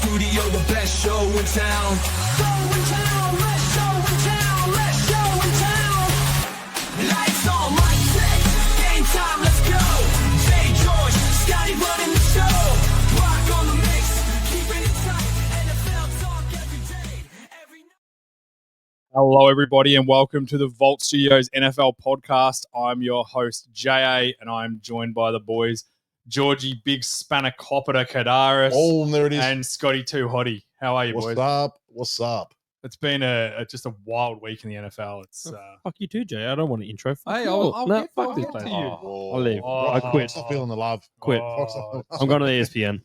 studio, the best show in town. Let's show in town. Lights on, mic check, game time, let's go. Jay George, Scotty running the show. Rock on the mix, keeping it tight. NFL talk every day, every night. Hello, everybody, and welcome to the Vault Studios NFL podcast. I'm your host, J.A., and I'm joined by the boys, Georgie Big Spanakopita Kadaris Oh, there it is. and Scotty Too Hottie. How are you, What's boys? up? What's up? It's been just a wild week in the NFL. It's Fuck you too, Jay. I don't want an intro. Fuck Hey, you. I'll No, get- fuck I'll this get place. to you. I'll leave. Oh. I quit. Stop feeling the love. Quit. Oh. I'm going to the ESPN.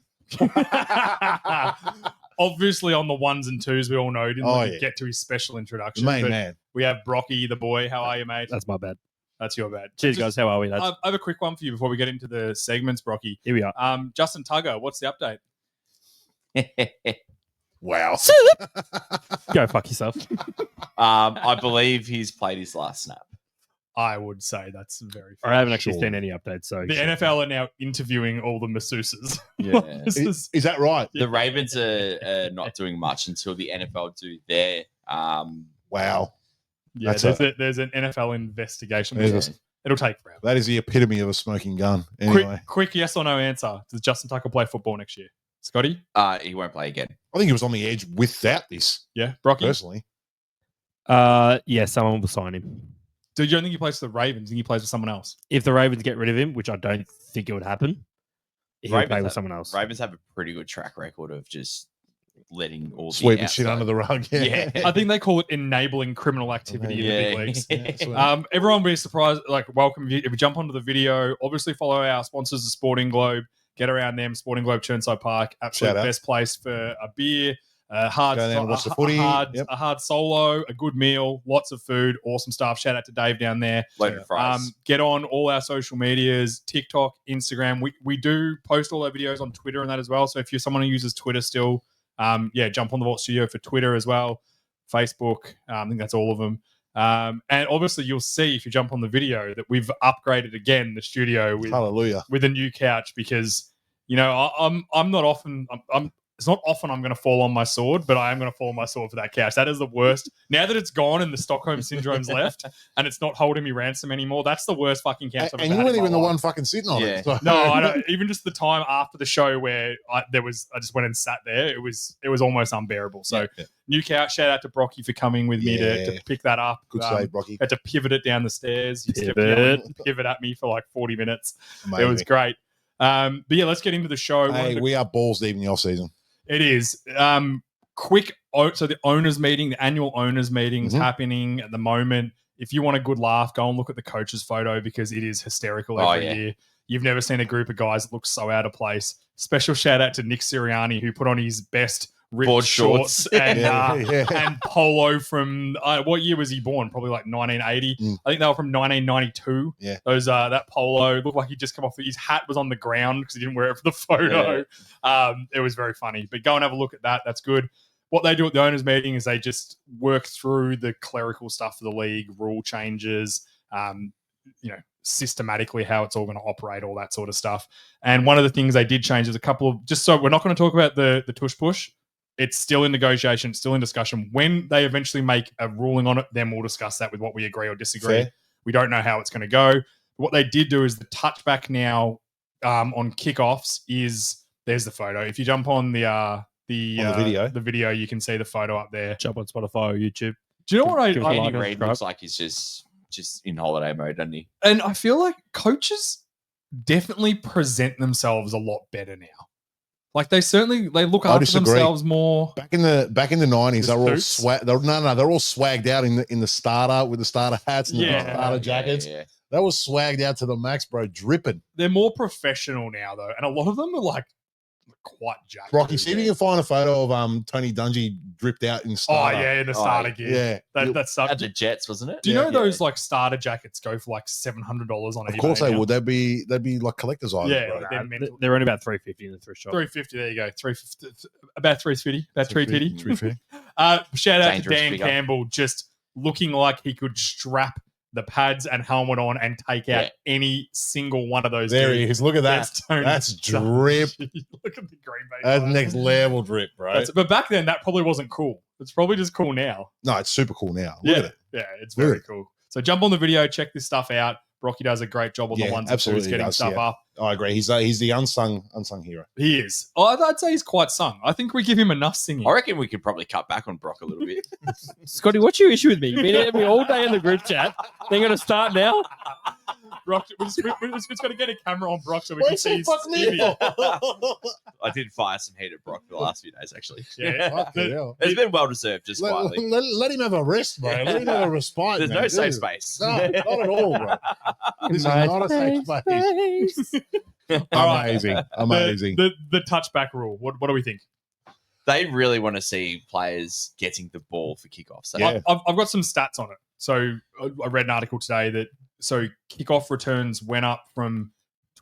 Obviously, on the ones and twos, we all know. Didn't Oh, let him yeah. get to his special introduction. Main but man. We have Brocky, the boy. How are you, mate? That's my bad. That's your bad. Cheers, Just- guys. How are we, lads? I have a quick one for you before we get into the segments, Brocky. Here we are. Justin Tugger, what's the update? Wow. Go fuck yourself. I believe he's played his last snap. I would say that's very fair. I haven't actually Sure. seen any updates, so The NFL are now interviewing all the masseuses. Yeah. This is- Is that right? The Ravens are not doing much until the NFL do their. Wow. yeah, That's there's an NFL investigation. There's a- It'll take forever. That is the epitome of a smoking gun. Anyway, Quick yes or no answer. Does Justin Tucker play football next year? Scotty? He won't play again. I think he was on the edge without this, Yeah. Brocky? personally. yeah, someone will sign him. Do you don't think he plays for the Ravens? Think he plays for someone else? If the Ravens get rid of him, which I don't think it would happen, he'll Ravens play with have- someone else. Ravens have a pretty good track record of just letting all Sweeping the shit under the rug. Yeah. I think they call it enabling criminal activity in the big Yeah. leagues. Yeah, that's what- Everyone be surprised. Like, welcome if you jump onto the video. Obviously, follow our sponsors, the Sporting Globe. Get around them. Sporting Globe, Churnside Park. Absolute Shout out. best place for a beer, a hard, Go down and watch the footy. a hard solo, a good meal, lots of food, awesome stuff. Shout out to Dave down there. Loaded fries. Get on all our social medias, TikTok, Instagram. We do post all our videos on Twitter and that as well. So if you're someone who uses Twitter still, jump on the Vault Studio for Twitter as well. Facebook, I think that's all of them. And obviously you'll see if you jump on the video that we've upgraded again the studio Hallelujah. with a new couch because I'm not often it's not often I'm going to fall on my sword, but I am going to fall on my sword for that couch. That is the worst. Now that it's gone and the Stockholm syndrome's left and it's not holding me ransom anymore, that's the worst fucking couch I've And ever you had weren't in my even the life. one fucking sitting on Yeah. it. So- No, I don't. Even just the time after the show where I just went and sat there, it was almost unbearable. So Yeah. new couch. Shout out to Brocky for coming with me to Yeah. pick that up. Good save, Brocky. Had to pivot it down the stairs. You just kept Pivot. yelling, pivot at me for like 40 minutes. It was Amazing. great. But yeah, let's get into the show. One of Hey, the- we are balls deep in the off season. it is. So the owners meeting, the annual owners meeting is Mhm. happening at the moment. If you want a good laugh, go and look at the coach's photo because it is hysterical Oh, every yeah. year. You've never seen a group of guys that look so out of place. Special shout out to Nick Sirianni who put on his best ripped Board shorts shorts. and Yeah. and polo from what year was he born? Probably like 1980. Mm. I think they were from 1992. Yeah. Those that polo looked like he'd just come off. His hat was on the ground because he didn't wear it for the photo. It was very funny. But go and have a look at that. That's good. What they do at the owners' meeting is they just work through the clerical stuff for the league, rule changes, systematically how it's all going to operate, all that sort of stuff. And one of the things they did change is a couple of, just so we're not going to talk about the tush push. It's still in negotiation, still in discussion. When they eventually make a ruling on it, then we'll discuss that with what we agree or disagree. Fair. We don't know how it's going to go. What they did do is the touchback now on kickoffs is, there's the photo. If you jump on the video, you can see the photo up there. Jump on Spotify or YouTube. Do you know what Give us a Andy like and Reid subscribe. looks like he's just in holiday mode, doesn't he? And I feel like coaches definitely present themselves a lot better now. Like they look I after disagree. themselves more. Back in the 90s, The they were all suits? they're all swagged out in the starter with the starter hats and Yeah. the starter jackets. Yeah. That was swagged out to the max, bro, dripping. They're more professional now, though, and a lot of them are like quite jacked. Rocky, see if you can find a photo of Tony Dungy dripped out in Oh starter. yeah, in the starter yeah. gear. Yeah. That sucks. At the Jets, wasn't it? Do you know Yeah. those like starter jackets go for like $700 on eBay? Of course they now? would. They'd be like collector's items, Yeah, bro. they're mental. They're only about $350 in the thrift shop. 350. There you go. 350. About 350. About 350. 350. Shout out Dangerous to Dan figure. Campbell, just looking like he could strap the pads and helmet on and take out any single one of those. There he dudes. is. Look at that. That's Tony That's Dungy. drip. Look at the Green Bay. That's guys. next level drip, bro. But back then, that probably wasn't cool. It's probably just cool now. No, it's super cool now. Look at it. Yeah, it's very Really? cool. So jump on the video, check this stuff out. Brocky does a great job on the Yeah, ones and twos, absolutely getting does, stuff yeah. up. I agree. He's the unsung hero. He is. Oh, I'd say he's quite sung. I think we give him enough singing. I reckon we could probably cut back on Brock a little bit. Scotty, what's your issue with me? You've been at me all day in the group chat. They're going to start now? Brock, we're just got to get a camera on Brock so we can see his stevia. I did fire some heat at Brock for the last few days, actually. Yeah. Fucking hell. It's been well deserved, just quietly. Let him have a rest, bro. Let him have a respite. There's man. no safe Dude. space. No, not at all, bro. This is not a safe space. Amazing. Amazing. The touchback rule. What do we think? They really want to see players getting the ball for kickoffs. So Yeah. I've got some stats on it. So I read an article today that kickoff returns went up from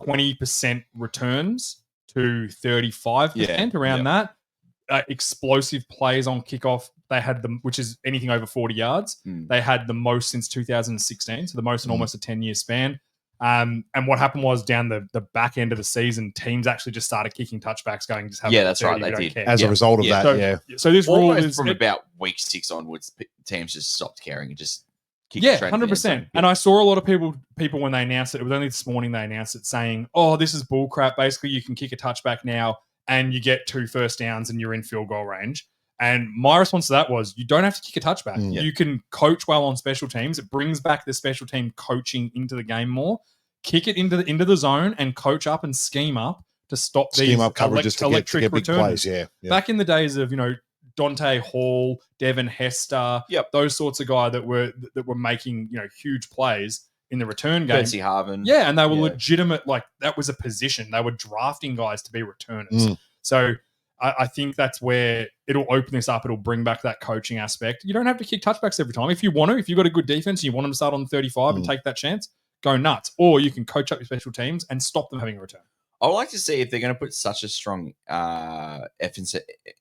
20% returns to 35% around that. Explosive plays on kickoff, they had them, which is anything over 40 yards. They had the most since 2016, so the most in almost a 10-year span. And what happened was down the back end of the season, teams actually just started kicking touchbacks, going just have that's 30, right, they we don't did. care. As a result of Yeah. that, So this rule almost is from about week 6 onwards, teams just stopped caring and just kicked yeah, straight into the end zone. 100%. And I saw a lot of people when they announced it. It was only this morning they announced it, saying, "Oh, this is bullcrap. Basically, you can kick a touchback now, and you get 2 first downs, and you're in field goal range." And my response to that was, you don't have to kick a touchback. You can coach well on special teams. It brings back the special team coaching into the game more. Kick it into the zone and coach up and scheme up to stop these coverages to electric get big returns. plays. Yeah. Back in the days of Dante Hall, Devin Hester, those sorts of guys that were making huge plays in the return game. Betsy Harvin. Yeah, and they were legitimate. Like that was a position. They were drafting guys to be returners. So I think that's where it'll open this up. It'll bring back that coaching aspect. You don't have to kick touchbacks every time. If you want to, if you've got a good defense and you want them to start on 35 and take that chance, go nuts. Or you can coach up your special teams and stop them having a return. I would like to see if they're going to put such a strong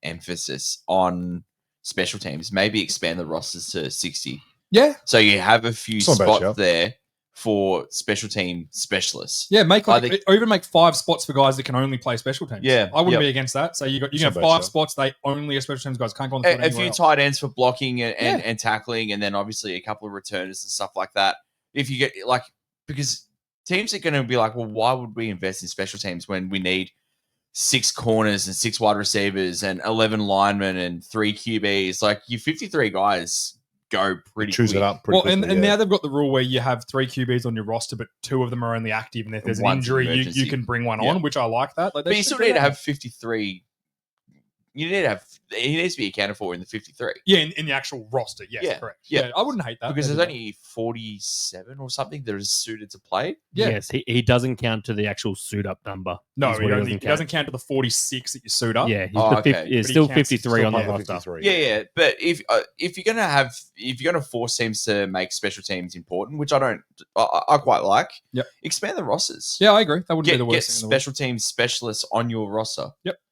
emphasis on special teams, maybe expand the rosters to 60. Yeah. So you have a few It's not bad, spots Shell. there for special team specialists. Yeah, I think- or even make 5 spots for guys that can only play special teams. Yeah, I wouldn't yep. be against that. So you can It's have not bad, 5 Shell. spots. They only are special teams guys. Can't go on the field A anywhere few else. tight ends for blocking and tackling, and then obviously a couple of returners and stuff like that. If you get because teams are going to be like, well, why would we invest in special teams when we need 6 corners and 6 wide receivers and 11 linemen and 3 QBs? Like your 53 guys go pretty Choose quick. it up pretty quickly. and now they've got the rule where you have 3 QBs on your roster, but 2 of them are only active, and if there's an One's injury, emergency. you can bring one Yeah. on, which I like that. Like, they But you should still do need to that. have 53. You need to have. He needs to be accounted for in the 53 Yeah, in the actual roster. Yes, Yeah, correct. yeah. Yeah, I wouldn't hate that. because They there's do that. only 47 or something that is suited to play. Yeah. Yes, he doesn't count to the actual suit up number. No, is he what doesn't count to the 46 that you suit up. Yeah, he's Oh, the okay. yeah, But he still counts- 53 on the still roster. 53, Yeah. But if you're gonna force teams to make special teams important, which I quite like. Yep. Expand the rosters. Yeah, I agree. That wouldn't be the Get worst thing in the world. special teams specialists on your roster.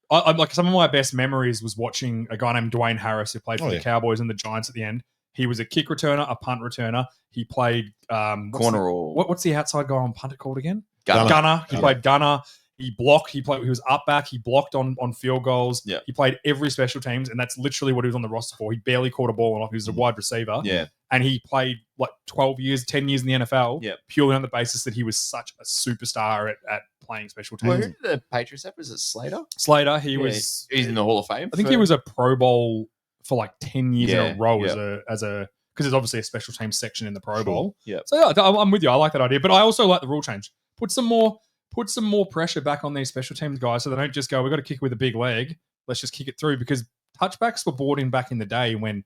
I'm like, some of my best memories was watching a guy named Dwayne Harris who played for Oh, the yeah. Cowboys and the Giants at the end. He was a kick returner, a punt returner. He played Corner or what's the outside guy on punt called again? gunner. Gunner. He Gunner. played gunner. He blocked. He was up back. He blocked on field goals. Yeah. He played every special teams, and that's literally what he was on the roster for. He barely caught a ball off. He was a wide receiver. Yeah. And he played like 12 years, 10 years in the NFL, Yeah. purely on the basis that he was such a superstar at playing special teams. Well, who did the Patriots have? Was it Slater? Slater, He's in the Hall of Fame. I think he was a Pro Bowl for like 10 years in Yeah, a row yeah. as a because there's obviously a special teams section in the Pro Bowl. Yeah. So yeah, I'm with you. I like that idea, but I also like the rule change. Put some more pressure back on these special teams guys, so they don't just go, "We've got to kick with a big leg. Let's just kick it through." Because touchbacks were brought in back in the day when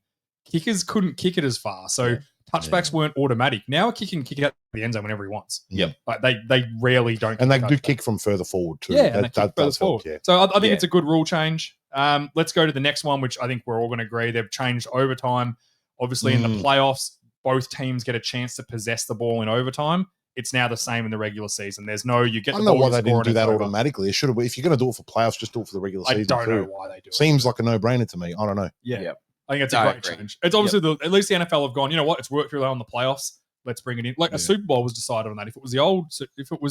kickers couldn't kick it as far, so touchbacks weren't automatic. Now a kick can kick it out the end zone whenever he wants. Yep. Like they rarely don't, And they kick do touchbacks. kick from further forward too. Yeah, and they that kick further does help. forward. Yeah. So I think Yeah. it's a good rule change. Let's go to the next one, which I think we're all going to agree. They've changed overtime. Obviously, in the playoffs, both teams get a chance to possess the ball in overtime. It's now the same in the regular season. There's no you get I the don't know ball, why you they score, didn't and do it's that over. automatically. It should have. If you're going to do it for playoffs, just do it for the regular I season. don't know too. why they do it. Seems like a no-brainer to me. I don't know. Yeah. Yep. I think it's No, a I great agree. change. It's obviously at least the NFL have gone, you know what, it's worked really well in the playoffs. let's bring it in. Like Yeah. a Super Bowl was decided on that. If it was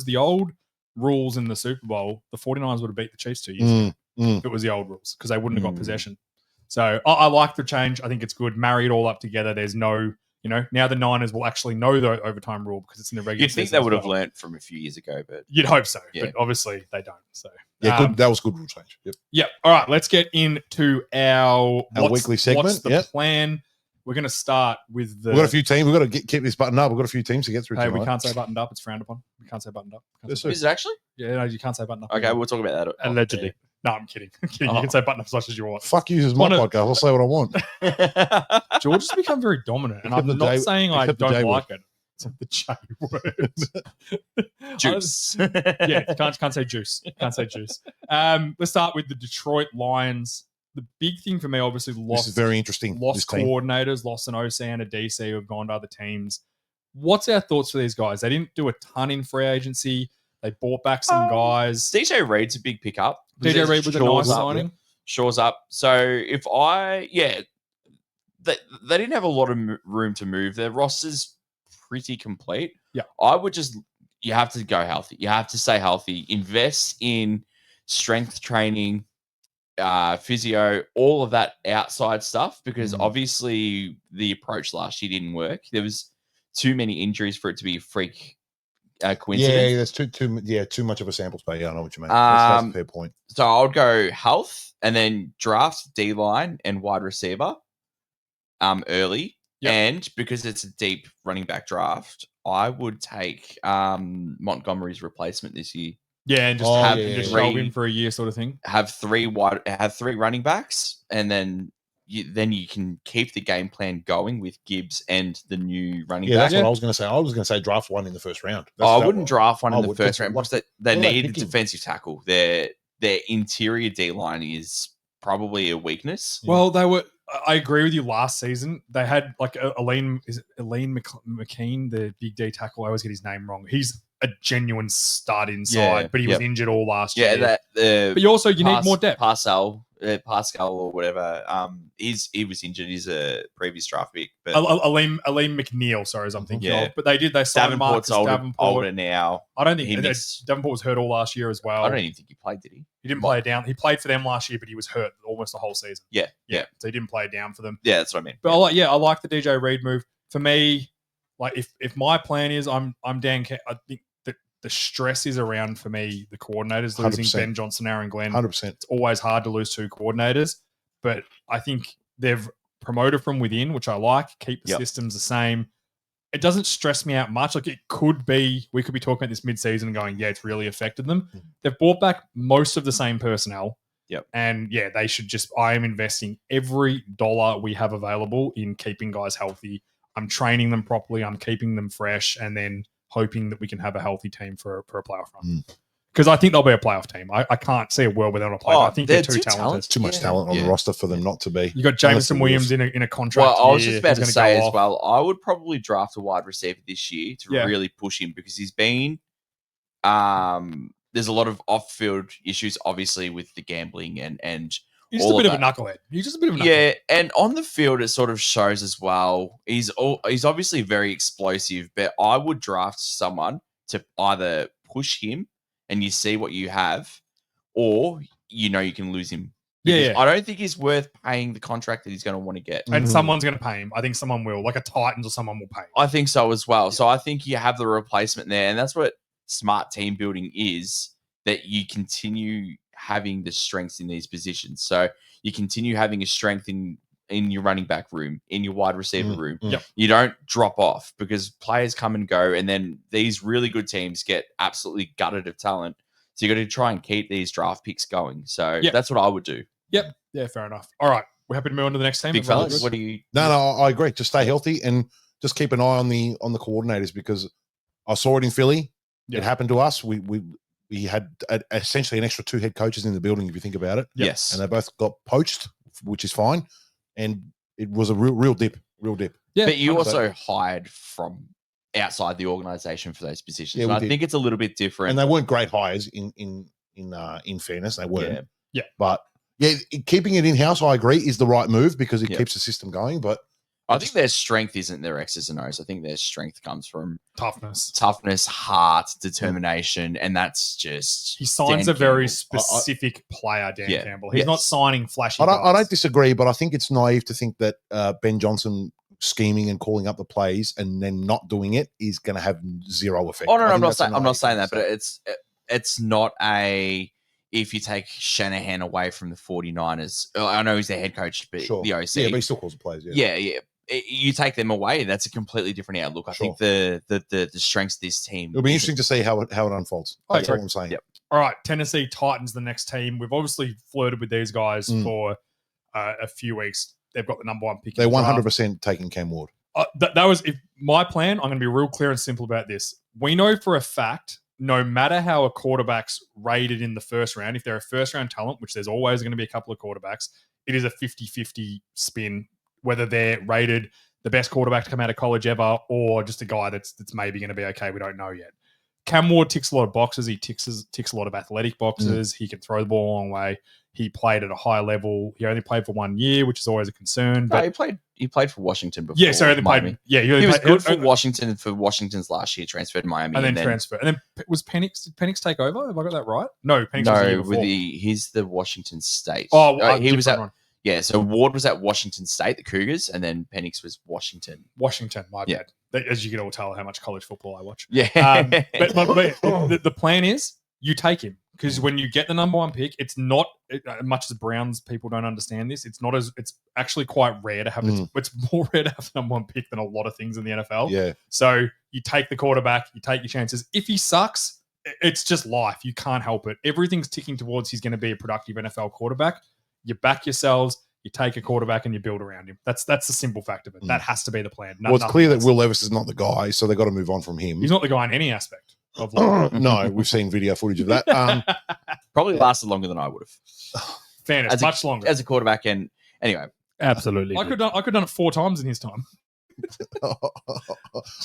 the old rules in the Super Bowl, the 49ers would have beat the Chiefs 2 years ago. If it was the old rules, because they wouldn't have got possession. So I like the change. I think it's good. Marry it all up together. There's no, now the Niners will actually know the overtime rule because it's in the regular You'd season. think they as would have well. learnt from a few years ago, but You'd hope so, Yeah. but obviously they don't. So Yeah, good. That was good rule change. Yep. yeah. All right, let's get into our weekly segment, What's the yep. plan? We're going to start with the. We've got a few teams. We've got to keep this buttoned up. We've got a few teams to get through Hey, tonight. we can't say buttoned up. It's frowned upon. We can't say buttoned up. Can't Yes, say sir. is it actually? yeah, no, you can't say buttoned up. Okay, we'll talk about that. Allegedly. No, I'm kidding. I'm kidding. You Oh. can say button up as much as you want. Fuck you, this is my One of- podcast. I'll say what I want. George has become very dominant, and Except I'm the not J- saying I except the don't J like it. Except the J word. Juice. Yeah, can't say juice. Can't say juice. Let's start with the Detroit Lions. The big thing for me, obviously, This lost is very interesting. lost This team. coordinators, lost an OC and a DC who have gone to other teams. What's our thoughts for these guys? They didn't do a ton in free agency. They bought back some guys. DJ Reed's a big pickup. DJ Reed was a nice Shores up, signing. Shores up. So if they didn't have a lot of room to move. Their roster's pretty complete. Yeah. You have to go healthy. You have to stay healthy. Invest in strength training, physio, all of that outside stuff, because obviously the approach last year didn't work. There was too many injuries for it to be a freak coincidence. Yeah, there's too much of a sample space. Yeah, I know what you mean. That's a fair point. So I would go health and then draft D line and wide receiver early. Yep. And because it's a deep running back draft, I would take Montgomery's replacement this year. Yeah, and just Oh, have yeah, just yeah, shelve yeah. him for a year, sort of thing. Have three running backs, and then you can keep the game plan going with Gibbs and the new running Yeah, back. that's what I was going to say. I was going to say draft one in the first round. I wouldn't draft one I in the would. first round because they what are they need a picking? defensive tackle. Their interior D line is probably a weakness. Well, I agree with you. Last season, they had like Elaine McKean, the big D tackle. I always get his name wrong. He's a genuine stud inside, Yeah, but he was injured all last Yeah, year. that But you need more depth. Pascal or whatever. He was injured. He's a previous draft pick, but Elaine McNeil, sorry, as I'm thinking Yeah. of. But they signed Davenport's Marcus older, Davenport. older now. I don't think He missed- Davenport was hurt all last year as well. I don't even think he played, did he? He didn't play it down. He played for them last year, but he was hurt almost the whole season. Yeah. So he didn't play it down for them. Yeah, that's what I mean. But I like the DJ Reed move. For me, like if my plan is I'm Dan, I think that the stress is around for me the coordinators losing 100%. Ben Johnson, Aaron Glenn. 100%. It's always hard to lose two coordinators, but I think they've promoted from within, which I like. Keep the Yep. systems the same. It doesn't stress me out much. Like we could be talking about this mid-season and going, yeah, it's really affected them. They've brought back most of the same personnel. Yep. And yeah, they should I am investing every dollar we have available in keeping guys healthy. I'm training them properly. I'm keeping them fresh, and then hoping that we can have a healthy team for a playoff run. Because I think they'll be a playoff team. I can't see a world without a playoff. I think they're too talented. Too much talent on the roster for them not to be. You got Jameson Honestly, Williams yes. in a contract. Well, I was year. just about He's to gonna say go as off. well, I would probably draft a wide receiver this year to Yeah. really push him because he's been there's a lot of off-field issues, obviously, with the gambling and He's just a all bit of of a knucklehead. He's just a bit of a knucklehead. yeah, and on the field it sort of shows as well. He's obviously very explosive, but I would draft someone to either push him and you see what you have, or you can lose him. Yeah. I don't think he's worth paying the contract that he's going to want to get. And someone's going to pay him. I think someone will. Like a Titans or someone will pay him. I think so as well. So I think you have the replacement there, and that's what smart team building is, that you continue having the strengths in these positions. So you continue having a strength in your running back room, in your wide receiver room. Yep. You don't drop off because players come and go, and then these really good teams get absolutely gutted of talent. So you got to try and keep these draft picks going. So Yep. that's what I would do. Yep. Yeah, fair enough. All right. We're happy to move on to the next team. Big Everyone fellas, good? what do you? No, I agree. Just stay healthy and just keep an eye on the coordinators, because I saw it in Philly. Yeah. It happened to us. We had essentially an extra 2 head coaches in the building, if you think about it. Yes. And they both got poached, which is fine. And it was a real dip. Yeah. But you 100%. also hired from outside the organization for those positions. Yeah, And we I did. think it's a little bit different. And they weren't great hires in fairness. They weren't. Yeah. Yeah. But yeah, keeping it in house, I agree, is the right move because it Yeah. keeps the system going. But I think their strength isn't their X's and O's. I think their strength comes from toughness. heart, determination, and that's just. He signs Dan a very Campbell. specific player, Dan Yeah. Campbell. He's not signing flashy. I don't guys. disagree, but I think it's naive to think that Ben Johnson scheming and calling up the plays and then not doing it is going to have zero effect. Oh no, I I'm think not that's saying a that, but it's not a. If you take Shanahan away from the 49ers, I know he's their head coach, but sure. the OC, Yeah, but he still calls the plays. yeah. You take them away, that's a completely different outlook. I think the strengths of this team. It'll be interesting to see how it unfolds. That's all I'm saying. Yep. All right, Tennessee Titans, the next team. We've obviously flirted with these guys for a few weeks. They've got the number one pick. They're 100% taking Cam Ward. That was my plan. I'm going to be real clear and simple about this. We know for a fact, no matter how a quarterback's rated in the first round, if they're a first round talent, which there's always going to be a couple of quarterbacks, it is a 50-50 spin, whether they're rated the best quarterback to come out of college ever or just a guy that's maybe going to be okay. We don't know yet. Cam Ward ticks a lot of boxes. He ticks a lot of athletic boxes. He can throw the ball a long way. He played at a high level. He only played for 1 year, which is always a concern. No, But he played for Washington before. yeah, so he played. Yeah, he was good for Washington for Washington's last year. Transferred to Miami and then transferred. And then was Penix? Did Penix take over? Have I got that right? No, Penix was the year before. he's the Washington State. Oh, he was at. Yeah, so Ward was at Washington State, the Cougars, and then Penix was Washington. My bad. As you can all tell how much college football I watch. Yeah. But the plan is you take him because when you get the number one pick, it's not much as Browns people don't understand this. It's actually quite rare to have it's more rare to have the number one pick than a lot of things in the NFL. Yeah. So you take the quarterback, you take your chances. If he sucks, it's just life. You can't help it. Everything's ticking towards he's going to be a productive NFL quarterback. You back yourselves, you take a quarterback and you build around him. That's the simple fact of it. That has to be the plan. Well, it's clear that Will Levis is not the guy, so they've got to move on from him. He's not the guy in any aspect of life. No, we've seen video footage of that. Probably lasted longer than I would have. Fairness, much longer. As a quarterback, and anyway. Absolutely. I could have done it 4 times in his time.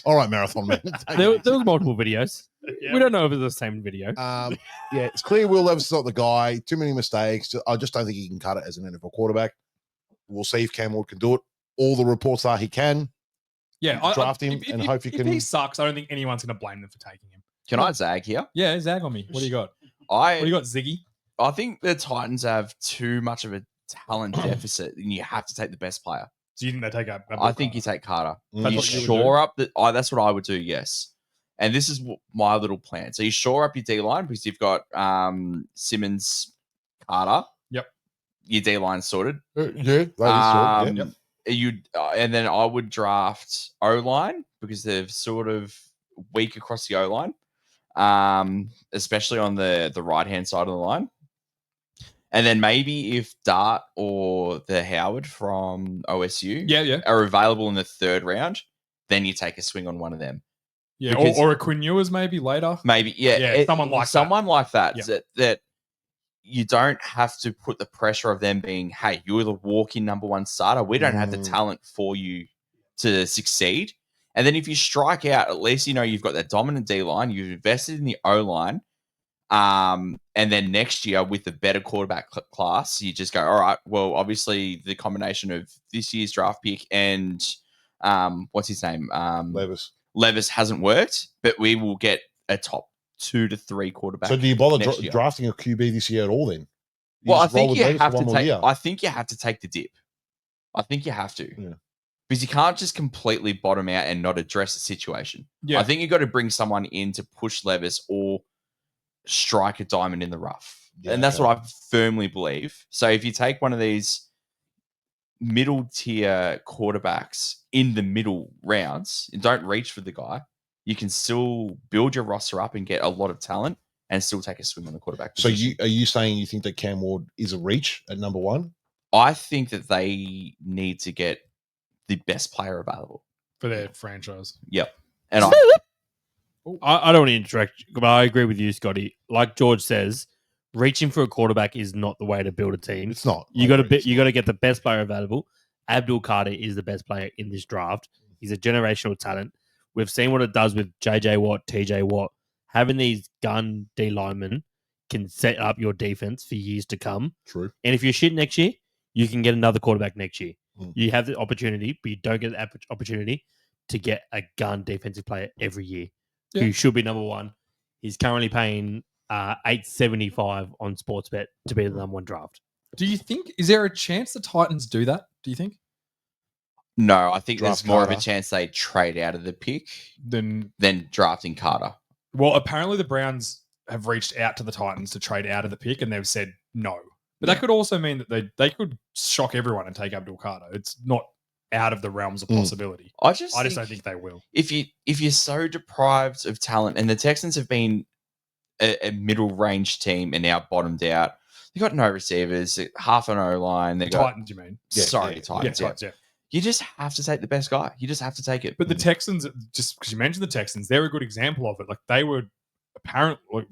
All right, Marathon Man. There was multiple videos. Yeah. We don't know if it's the same video. Yeah, it's clear Will Levis is not the guy. Too many mistakes. I just don't think he can cut it as an NFL quarterback. We'll see if Cam Ward can do it. All the reports are he can. Yeah, draft him and hope he can. If he sucks, I don't think anyone's going to blame them for taking him. Can I zag here? Yeah, zag on me. What do you got? What do you got, Ziggy? I think the Titans have too much of a talent deficit, and you have to take the best player. Do you think they take a I think you take Carter. That's You what you would shore up that's what I would do, yes. And this is my little plan. So you shore up your D line because you've got Simmons, Carter. Yep. Your D line sorted. Yeah, that is short. And then I would draft O line because they're sort of weak across the O line, especially on the right hand side of the line. And then maybe if Dart or the Howard from OSU are available in the 3rd round, then you take a swing on one of them. Yeah, or a Quinn Ewers maybe later. Maybe, someone like that. Yeah. That you don't have to put the pressure of them being, hey, you're the walk-in number 1 starter. We don't have the talent for you to succeed. And then if you strike out, at least you know you've got that dominant D-line. You've invested in the O-line. And then next year with the better quarterback class, you just go, all right, well, obviously the combination of this year's draft pick and what's his name? Levis hasn't worked, but we will get a top 2 to 3 quarterback. So do you bother drafting a QB this year at all then? Well, I think you have to take the dip. I think you have to. Yeah. Because you can't just completely bottom out and not address the situation. Yeah. I think you've got to bring someone in to push Levis or strike a diamond in the rough. And that's what I firmly believe. So if you take one of these middle tier quarterbacks in the middle rounds and don't reach for the guy, you can still build your roster up and get a lot of talent and still take a swing on the quarterback position. So are you saying you think that Cam Ward is a reach at number 1? I think that they need to get the best player available for their franchise. Yep. And I don't want to interact, but I agree with you, Scotty. Like George says, reaching for a quarterback is not the way to build a team. It's not. You got to get the best player available. Abdul Carter is the best player in this draft. He's a generational talent. We've seen what it does with JJ Watt, TJ Watt. Having these gun D linemen can set up your defense for years to come. True. And if you're shit next year, you can get another quarterback next year. You have the opportunity, but you don't get the opportunity to get a gun defensive player every year Yeah. who should be number one. He's currently paying $8.75 on Sportsbet to be the number one draft. Do you think, is there a chance the Titans do that? Do you think? No, I think Draft there's more of a Carter. chance they trade out of the pick Then, than drafting Carter. well, apparently the Browns have reached out to the Titans to trade out of the pick and they've said no. But that could also mean that they could shock everyone and take Abdul Carter. It's not out of the realms of possibility. I just don't think they will. if you're so deprived of talent, and the Texans have been a middle range team and now bottomed out. They've got no receivers, half an O line. They got Titans, you mean? Titans. Yeah, Titans, yeah. You just have to take the best guy. You just have to take it. But the Texans, just because you mentioned the Texans, they're a good example of it. Like they were apparently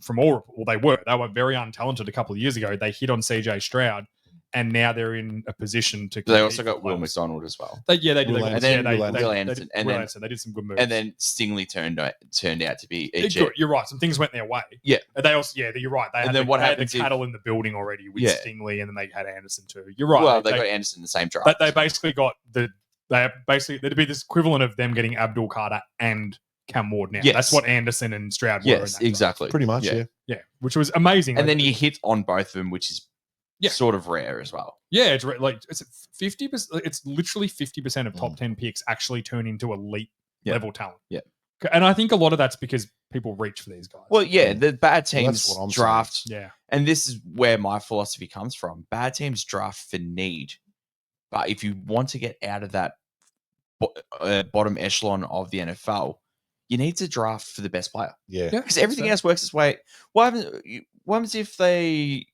they were very untalented a couple of years ago. They hit on CJ Stroud, and now they're in a position to. They also compete got for Will playoffs. McDonald as well. They did. Will They Anderson. got- Will they Anderson. did- Will Anderson. They did some good moves. And then Stingley turned out to be a Good, you're right. Some things went their way. Yeah. And they also, you're right. They And had then what they had happens the if- cattle in the building already with Yeah. Stingley, and then they had Anderson too. You're right. Well, they got Anderson in the same draft. They basically got there'd be this equivalent of them getting Abdul Carter and Cam Ward now. Yes. That's what Anderson and Stroud were. in yes, that draft. exactly. Pretty much, yeah. Yeah, which was amazing. And Like, then you hit on both of them, which is Yeah. sort of rare as well. yeah, it's like it's 50%. It's literally 50% of top 10 picks actually turn into elite Yeah. level talent. Yeah. And I think a lot of that's because people reach for these guys. Well, yeah, the bad Well, teams that's what I'm draft, yeah, and this is where my philosophy comes from. Bad teams draft for need, but if you want to get out of that bottom echelon of the NFL, you need to draft for the best player Yeah. yeah. because everything So- else works its way. What happens if they,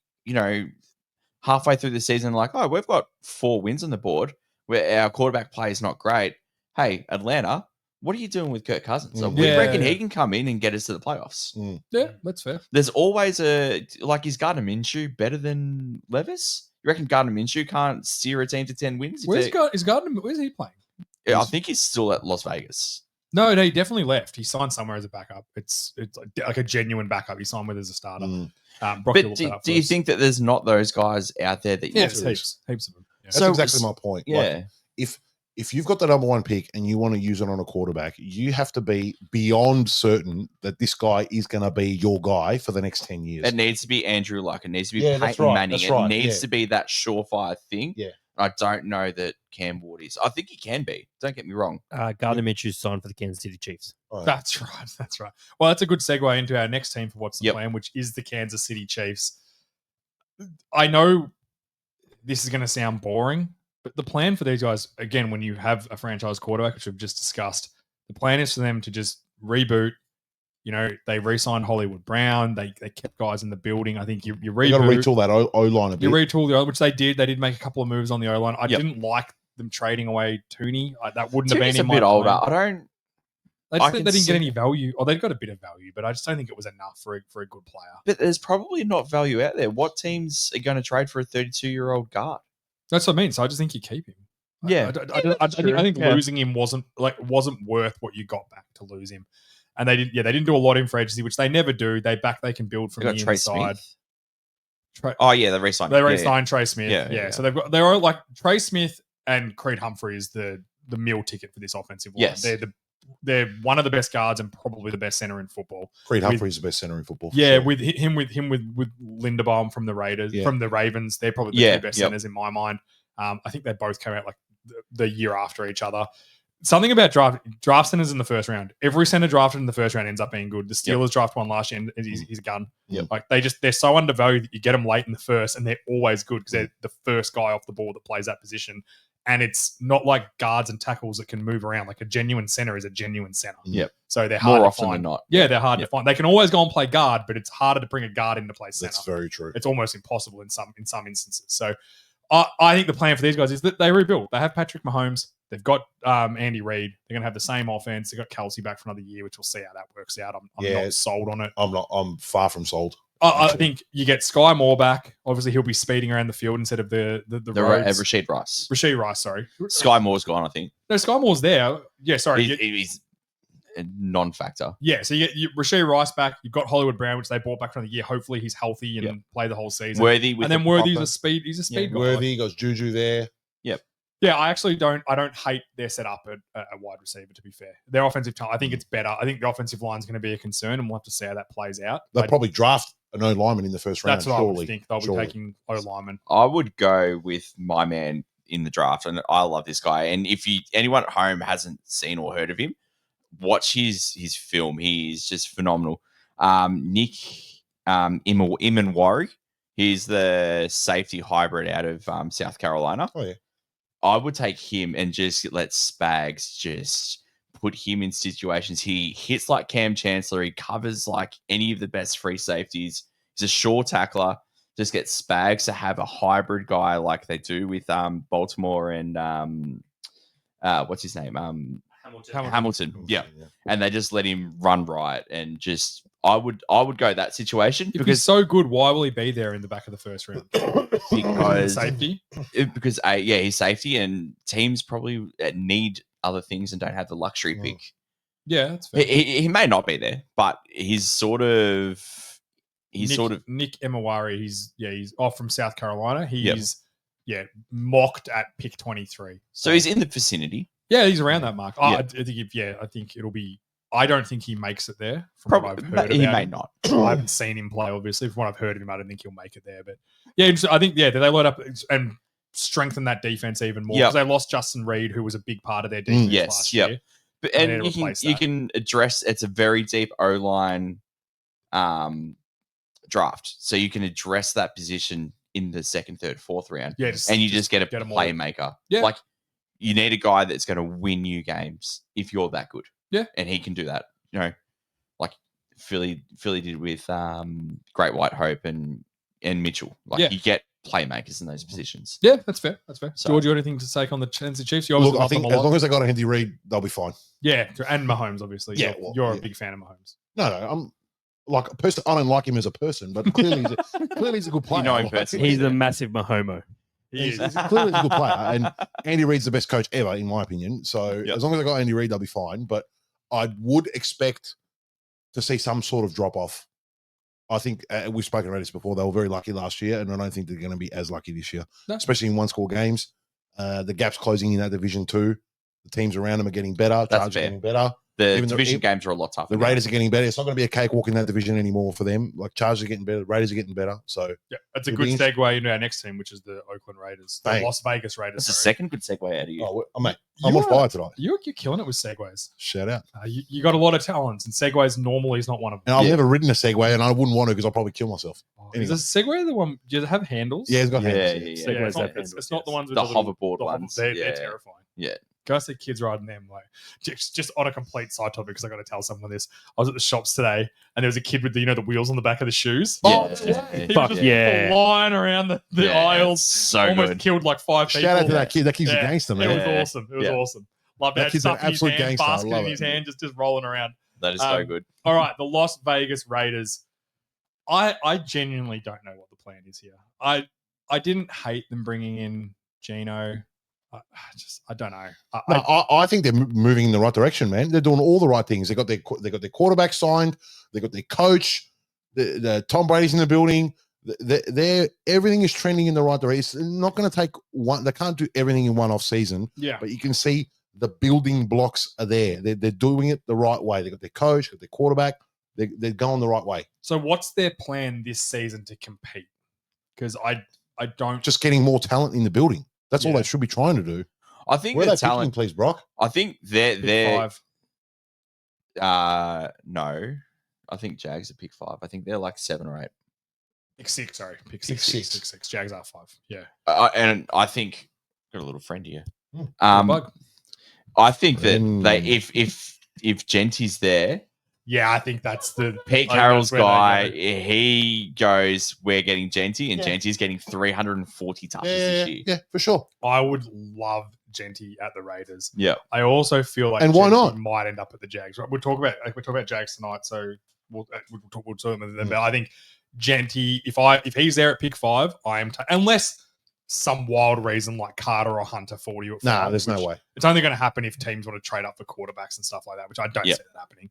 halfway through the season, like, oh, we've got 4 wins on the board where our quarterback play is not great. Hey, Atlanta, what are you doing with Kirk Cousins? Mm. We Yeah. reckon he can come in and get us to the playoffs. Yeah, that's fair. There's always is Gardner Minshew better than Levis? You reckon Gardner Minshew can't steer a team to 10 wins? Where's Gardner? Where's he playing? I think he's still at Las Vegas. No, he definitely left. He signed somewhere as a backup. It's like a genuine backup. He signed with as a starter. Mm. Brocky But looked do, that up do for you us. think that there's not those guys out there that you Yeah, want there's to heaps of them. Yeah. That's So- exactly my point. Yeah. Like, if you've got the number 1 pick and you want to use it on a quarterback, you have to be beyond certain that this guy is going to be your guy for the next 10 years. It needs to be Andrew Luck. It needs to be Yeah, that's Peyton right, Manning. that's It right, needs yeah. to be that surefire thing. Yeah. I don't know that Cam Ward is. I think he can be. Don't get me wrong. Gardner Minshew signed for the Kansas City Chiefs. All right. That's right. That's right. Well, that's a good segue into our next team for what's the Yep. plan, which is the Kansas City Chiefs. I know this is going to sound boring, but the plan for these guys, again, when you have a franchise quarterback, which we've just discussed, the plan is for them to just reboot. They re-signed Hollywood Brown. They kept guys in the building. I think you You got to reboot. retool that O line a bit. You retool the O, which they did. They did make a couple of moves on the O line. I Yep. didn't like them trading away Tooney. That wouldn't have Tooney's been a in my bit older. plan. I don't. They I just can they didn't see- get any value. Or they got a bit of value, but I just don't think it was enough for a good player. But there's probably not value out there. What teams are going to trade for a 32-year-old guard? That's what I mean. So I just think you keep him. Yeah. I think Yeah. losing him wasn't worth what you got back to lose him. And they didn't do a lot in free agency, which they never do. They can build from They got the Trey inside. Smith. Oh yeah, they re-signed. They him. Yeah, re-signed Trey Smith. Yeah, Yeah, yeah. so they're like Trey Smith and Creed Humphrey is the meal ticket for this offensive line. Yes. They're one of the best guards and probably the best center in football. Creed with- Humphrey's the best center in football. for Yeah, sure. with Linderbaum from the Raiders, Yeah. from the Ravens, they're probably the Yeah, two best yep. centers in my mind. I think they both came out like the year after each other. Something about draft centers in the first round. Every center drafted in the first round ends up being good. The Steelers draft one last year, and he's a gun. Yep. Like they're so undervalued that you get them late in the first, and they're always good because they're the first guy off the ball that plays that position. And it's not like guards and tackles that can move around. Like a genuine center is a genuine center. Yep. So they're hard More to often find. than not. Yeah, they're hard to Yep. find. They can always go and play guard, but it's harder to bring a guard into play center. That's very true. It's almost impossible in some instances. So I think the plan for these guys is that they rebuild. They have Patrick Mahomes. They've got Andy Reid. They're going to have the same offense. They've got Kelsey back for another year, which we'll see how that works out. I'm Yeah. not sold on it. I'm far from sold. I think you get Sky Moore back. Obviously, he'll be speeding around the field instead of the roads. Rashid Rice. Rasheed Rice, sorry. Sky Moore's gone, I think. No, Sky Moore's there. Yeah, sorry. He's a non-factor. Yeah, so you get Rasheed Rice back. You've got Hollywood Brown, which they bought back for the year. Hopefully, he's healthy and Yep. play the whole season. Worthy with and then the Worthy's proper- a speed. He's a speed guy. Worthy, got Juju there. Yeah, I actually don't. I don't hate their setup at wide receiver. To be fair, their offensive talent, I think it's better. I think the offensive line is going to be a concern, and we'll have to see how that plays out. They'll probably draft an O lineman in the first round. That's what surely. I would think. They'll be taking O lineman. I would go with my man in the draft, and I love this guy. And if anyone at home hasn't seen or heard of him, watch his film. He's just phenomenal. Nick Imanwari. He's the safety hybrid out of South Carolina. Oh yeah. I would take him and just let Spags just put him in situations. He hits like Cam Chancellor. He covers like any of the best free safeties. He's a sure tackler. Just get Spags to have a hybrid guy like they do with Baltimore and what's his name? Hamilton. Yeah. And they just let him run right and just I would go that situation If he's so good, why will he be there in the back of the first round? because Safety. because he's safety and teams probably need other things and don't have the luxury pick. Yeah, that's fair. He may not be there, but he's Nick Emawari. He's off from South Carolina. He's mocked at pick 23. So he's in the vicinity. Yeah, he's around that mark. Yeah. I think it'll be. I don't think he makes it there. From what I've heard, he about may him. not. I haven't seen him play, obviously. From what I've heard of him, I don't think he'll make it there. But yeah, I think they load up and strengthen that defense even more because they lost Justin Reed, who was a big part of their defense last year. But and you can address it's a very deep O-line draft, so you can address that position in the second, third, fourth round. Yeah, and you just get a playmaker. Yeah, like you need a guy that's going to win you games if you're that good. Yeah, and he can do that. You know, like Philly did with Great White Hope and Mitchell. Like you get playmakers in those positions. Yeah, that's fair. That's fair. So, George, you got anything to take on the Kansas Chiefs? Look, I think as long as they got a Andy Reid, they'll be fine. Yeah, and Mahomes, obviously. Yeah, you're a big fan of Mahomes. No, I'm like a person. I don't like him as a person, but clearly he's a good player. You know him personally. He's a massive Mahomo. He's clearly a good player, and Andy Reid's the best coach ever, in my opinion. So as long as they got Andy Reid, they'll be fine. But I would expect to see some sort of drop off. I think we've spoken about this before. They were very lucky last year, and I don't think they're going to be as lucky this year, especially in one-score games. The gap's closing in that division too. The teams around them are getting better. Chargers are getting better. The division games are a lot tougher. The Raiders are getting better. It's not going to be a cakewalk in that division anymore for them. Like Chargers are getting better. The Raiders are getting better. So yeah, that's a good segue into our next team, which is the Oakland Raiders, the Las Vegas Raiders. That's a second good segue out of you. Oh, mate, I'm on fire tonight. You're killing it with segues. Shout out. You got a lot of talents, and segues normally is not one of them. And I've never ridden a Segway, and I wouldn't want to because I'll probably kill myself. Is a Segway the one? Do you have handles? Yeah, it's got handles. Yeah. Segways have It's not the ones with the hoverboard ones. They're terrifying. Yeah. Go see kids riding them. Like just on a complete side topic because I got to tell someone this. I was at the shops today and there was a kid with the wheels on the back of the shoes. Yeah. He was just flying around the aisles. So almost good. killed like 5 people. Shout out to that kid. That kid's a gangster, man. It was awesome. It was awesome. Love that kid's an absolute gangster. I basket love in his it. hand, just rolling around. That is so good. All right, the Las Vegas Raiders. I genuinely don't know what the plan is here. I didn't hate them bringing in Geno. I don't know. I think they're moving in the right direction, man. They're doing all the right things. They got their quarterback signed. They got their coach. The Tom Brady's in the building. Everything is trending in the right direction. It's not going to take one. They can't do everything in one off season. Yeah, but you can see the building blocks are there. They're doing it the right way. They got their coach, got their quarterback. They're going the right way. So what's their plan this season to compete? Because I don't just getting more talent in the building. That's all they should be trying to do. I think where the are they talent, picking, please, Brock? I think they're 5. No, I think Jags are pick 5. I think they're like 7 or 8. Pick 6, sorry. Pick Pick 6. six. 6. Jags are 5. Yeah. And I think got a little friend here. Bug. I think that if Genty's there, yeah, I think that's the Pete Carroll's guy. He goes, we're getting Genty, and Genty's getting 340 touches this year. Yeah, for sure. I would love Genty at the Raiders. Yeah, I also feel like and why Genty not? might end up at the Jags. Right? We'll talk about Jags tonight, so we'll talk about them. But I think Genty, if he's there at pick 5, I am unless some wild reason like Carter or Hunter 40 at 5. Nah, there's no way. It's only going to happen if teams want to trade up for quarterbacks and stuff like that, which I don't see that happening.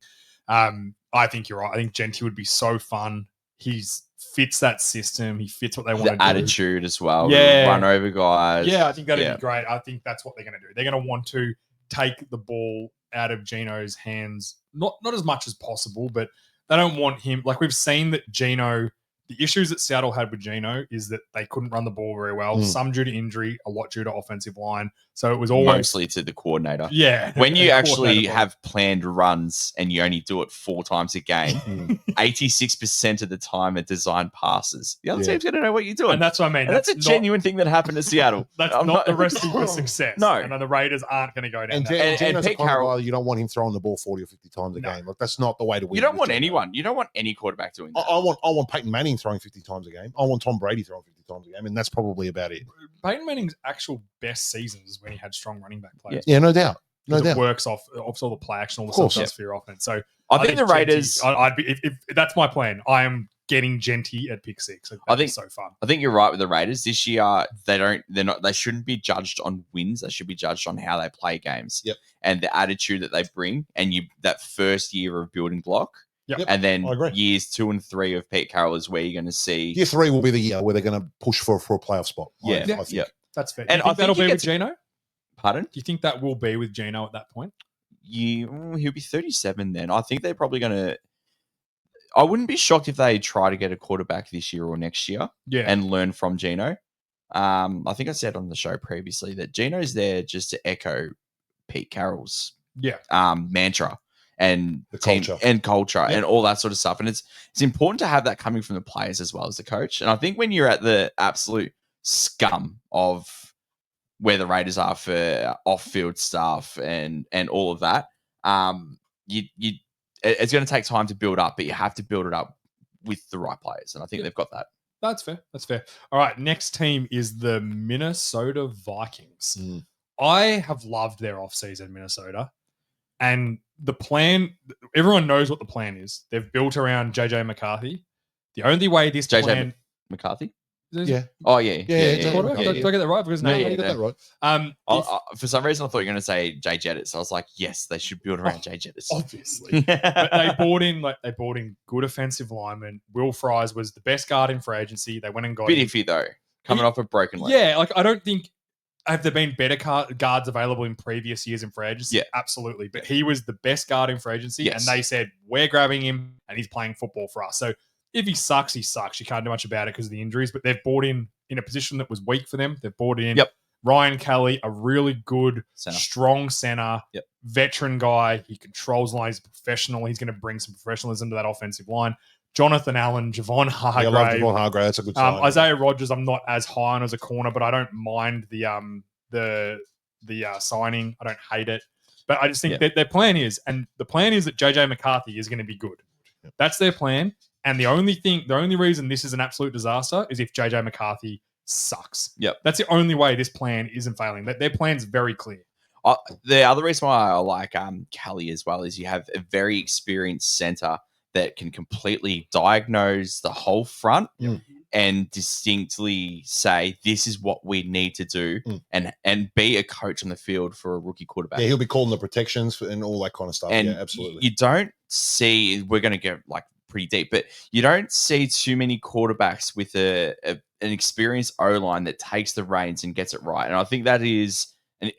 I think you're right. I think Genty would be so fun. He's fits that system. He fits what they want The to do. attitude as well. Yeah. Run over guys. Yeah, I think that'd be great. I think that's what they're going to do. They're going to want to take the ball out of Gino's hands, not as much as possible, but they don't want him. Like we've seen that Gino, the issues that Seattle had with Gino is that they couldn't run the ball very well. Some due to injury, a lot due to offensive line. So it was always mostly to the coordinator. Yeah. When you the actually coordinator have planned runs and you only do it 4 times a game, 86% of the time are designed passes. The other team's going to know what you're doing. And that's what I mean. And that's a genuine thing that happened to Seattle. That's I'm not the recipe for success. No. And then the Raiders aren't going to go down And that. Gino's the Pete kind of Carroll- guy you don't want him throwing the ball 40 or 50 times a game. Like that's not the way to win. You don't with want Gino. anyone. You don't want any quarterback doing that. I want Peyton Manning throwing 50 times a game. I want Tom Brady throwing 50 times a game, and that's probably about it. Peyton Manning's actual best seasons when he had strong running back players. Yeah, no doubt. No 'Cause it doubt. works off all the play action, all the Of course, stuff does for your offense. So I think the Raiders. I'd be if that's my plan. I am getting Genty at pick 6. I think- so fun. I think you're right with the Raiders this year. They shouldn't be judged on wins. They should be judged on how they play games. Yep. And the attitude that they bring, and that first year of building block. Yep. And then I agree. years 2 and 3 of Pete Carroll is where you're going to see. Year 3 will be the year where they're going to push for a playoff spot. Yeah. I think. Yeah. That's fair. And Do you I think that'll think be he with Gino? Do Pardon? you think that will be with Gino at that point? He'll be 37 then. I think they're probably going to. I wouldn't be shocked if they try to get a quarterback this year or next year Yeah. and learn from Gino. I think I said on the show previously that Gino's there just to echo Pete Carroll's yeah. mantra and The team culture. and culture Yeah. and all that sort of stuff. And it's important to have that coming from the players as well as the coach. And I think when you're at the absolute scum of where the Raiders are for off-field stuff and all of that, it's going to take time to build up, but you have to build it up with the right players. And I think they've got that. That's fair. That's fair. All right. Next team is the Minnesota Vikings. Mm. I have loved their offseason, Minnesota. And the plan, everyone knows what the plan is. They've built around JJ McCarthy. The only way this JJ plan. McCarthy? Yeah. Oh, yeah. Yeah, Quarterback? Did I get that right? Because No, no, yeah, you got that right. For some reason, I thought you were going to say Jay Jettis. I was like, yes, they should build around Jay Jettis. obviously. But they bought in good offensive linemen. Will Fries was the best guard in free agency. They went and got Bit him. iffy, though. Coming off a broken leg. Yeah, like I don't think have there been better guards available in previous years in free agency? Yeah. Absolutely. But he was the best guard in free agency, Yes. and they said we're grabbing him, and he's playing football for us. So if he sucks, he sucks. You can't do much about it because of the injuries. But they've bought in a position that was weak for them. They've bought in Yep. Ryan Kelly, a really good, Center. strong center, Yep. veteran guy. He controls the line. He's professional. He's going to bring some professionalism to that offensive line. Jonathan Allen, Javon I love Hargrave. Javon Hargrave. That's a good sign. Isaiah Rodgers, I'm not as high on as a corner, but I don't mind the signing. I don't hate it, but I just think that their plan is, and the plan is that JJ McCarthy is going to be good. Yep. That's their plan, and the only reason this is an absolute disaster is if JJ McCarthy sucks. Yep. That's the only way this plan isn't failing. Their plan's very clear. The other reason why I like Kelly as well is you have a very experienced center that can completely diagnose the whole front and distinctly say this is what we need to do and be a coach on the field for a rookie quarterback. Yeah, he'll be calling the protections and all that kind of stuff. And yeah, absolutely. you don't see, we're going to get like pretty deep, but you don't see too many quarterbacks with an experienced O-line that takes the reins and gets it right. And I think that is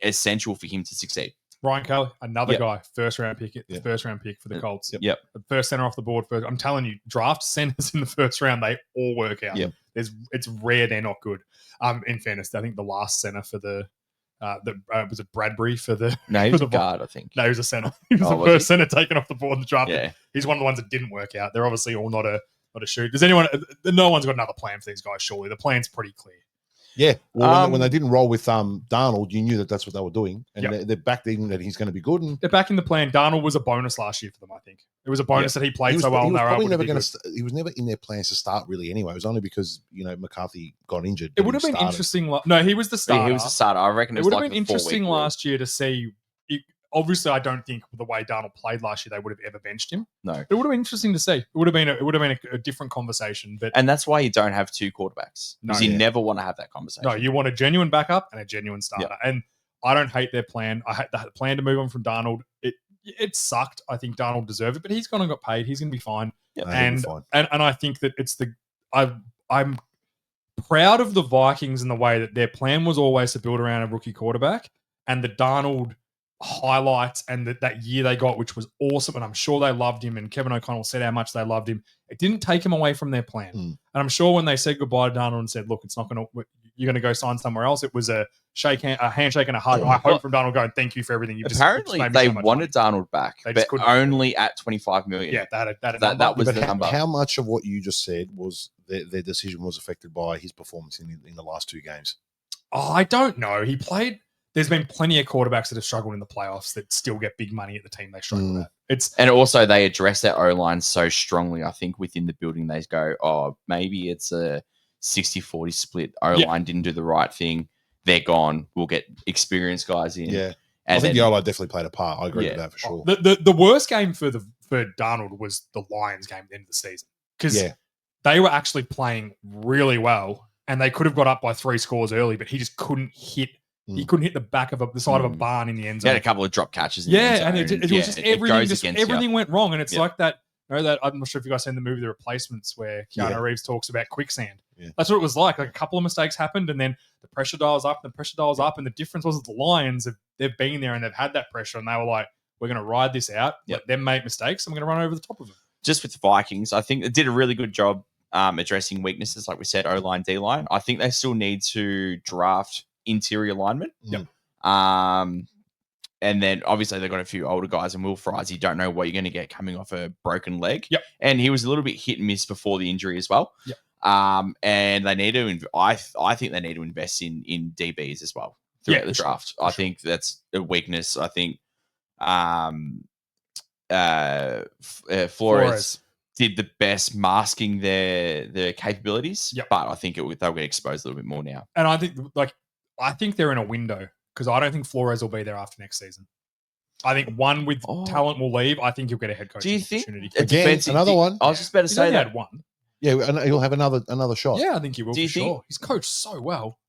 essential for him to succeed. Ryan Kelly, another Yep. guy, first round pick Yep. for the Colts. Yep. The first center off the board. I'm telling you, draft centers in the first round, they all work out. Yep. It's rare they're not good. In fairness, I think the last center for was it Bradbury for the No, he was for a the guard, I think. No, he was a center. He was Oh, the was first center taken off the board in the draft. Yeah. He's one of the ones that didn't work out. They're obviously all not a shoot. Does anyone? No one's got another plan for these guys. Surely the plan's pretty clear. Yeah. Well, when they didn't roll with Darnold, you knew that that's what they were doing, and Yep. they're backing that he's going to be good. And They're back in the plan. Darnold was a bonus last year for them. I think it was a bonus that he played he was, so well. he and was they were probably able to never be going good. to. He was never in their plans to start really. Anyway, it was only because McCarthy got injured. It that would he have been started. interesting. No, he was the starter. Yeah, he was a starter. I reckon It it would was have like been a 4-week interesting rule. last year to see. Obviously, I don't think the way Darnold played last year, they would have ever benched him. No. It would have been interesting to see. It would have been a different conversation. But And that's why you don't have two quarterbacks. No, Because you yeah. never want to have that conversation. no, you want a genuine backup and a genuine starter. And I don't hate their plan. I hate the plan to move on from Darnold. It sucked. I think Darnold deserved it, but he's gone and got paid. He's going to be fine. No, he'll be And fine. and I think that it's I'm proud of the Vikings in the way that their plan was always to build around a rookie quarterback, and the Darnold highlights and that year they got, which was awesome, and I'm sure they loved him, and Kevin O'Connell said how much they loved him. It didn't take him away from their plan. And I'm sure when they said goodbye to Darnold and said, look, it's not going to, you're going to go sign somewhere else, it was a handshake and a hug. I hope from Darnold going, thank you for everything. Apparently they wanted Darnold back, but only at $25 million. Yeah, that was the number. How much of what you just said was their decision was affected by his performance in the last 2 games? Oh, I don't know. He played. There's been plenty of quarterbacks that have struggled in the playoffs that still get big money at the team they struggle at. And also they address their O-line so strongly. I think within the building they go, oh, maybe it's a 60-40 split. O-line didn't do the right thing. They're gone. We'll get experienced guys in. Yeah. And I think the O-line definitely played a part. I agree with that for sure. The worst game for Darnold was the Lions game at the end of the season. Because they were actually playing really well and they could have got up by 3 scores early, but he just couldn't hit. He couldn't hit the back of the side of a barn in the end zone. He had a couple of drop catches. In the end zone. And it was just everything went wrong. And it's like that. That I'm not sure if you guys seen the movie The Replacements where Keanu Reeves talks about quicksand. Yeah. That's what it was like. Like a couple of mistakes happened, and then the pressure dials up, and the pressure dials up, and the difference was that the Lions they've been there and they've had that pressure, and they were like, "We're going to ride this out. Let them make mistakes. I'm going to run over the top of them." Just with the Vikings, I think they did a really good job addressing weaknesses, like we said, O-line, D-line. I think they still need to draft interior linemen. And then obviously they've got a few older guys, and Will Fries, you don't know what you're going to get coming off a broken leg. And he was a little bit hit and miss before the injury as well. And they need to, I think they need to invest in DBs as well throughout the draft. I think that's a weakness. I think Flores did the best masking their capabilities, but I think they'll get exposed a little bit more now. And I think they're in a window. Because I don't think Flores will be there after next season. I think one with talent will leave. I think you'll get a head coaching opportunity. Again, another one. I was just about to say that. Had one. Yeah, and he'll have another shot. Yeah, I think he will. Sure. He's coached so well.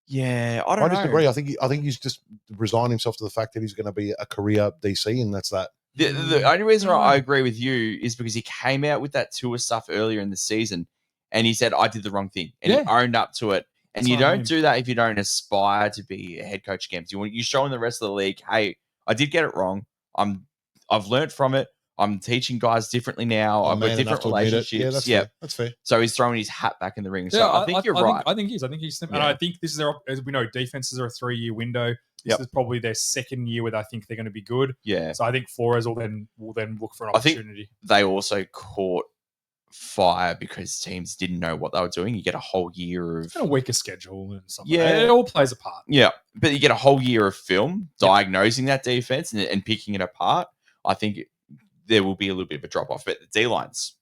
Yeah, I don't know. I disagree. I think he's just resigned himself to the fact that he's going to be a career DC, and that's that. The only reason I agree with you is because he came out with that Tua stuff earlier in the season, and he said, "I did the wrong thing," and he owned up to it. And you don't do that if you don't aspire to be a head coach again. You're showing the rest of the league, hey, I did get it wrong. I've learned from it. I'm teaching guys differently now. I've got different relationships. Yeah, that's fair. So he's throwing his hat back in the ring. So I think you're right. I think he's. And I think this is as we know, defenses are a 3-year window. This is probably their second year where I think they're going to be good. Yeah. So I think Flores will then look for an opportunity. I think they also caught fire because teams didn't know what they were doing. You get a whole year of a weaker schedule and something. Yeah, it all plays a part. Yeah, but you get a whole year of film diagnosing that defense and picking it apart. I think there will be a little bit of a drop off, but the D line's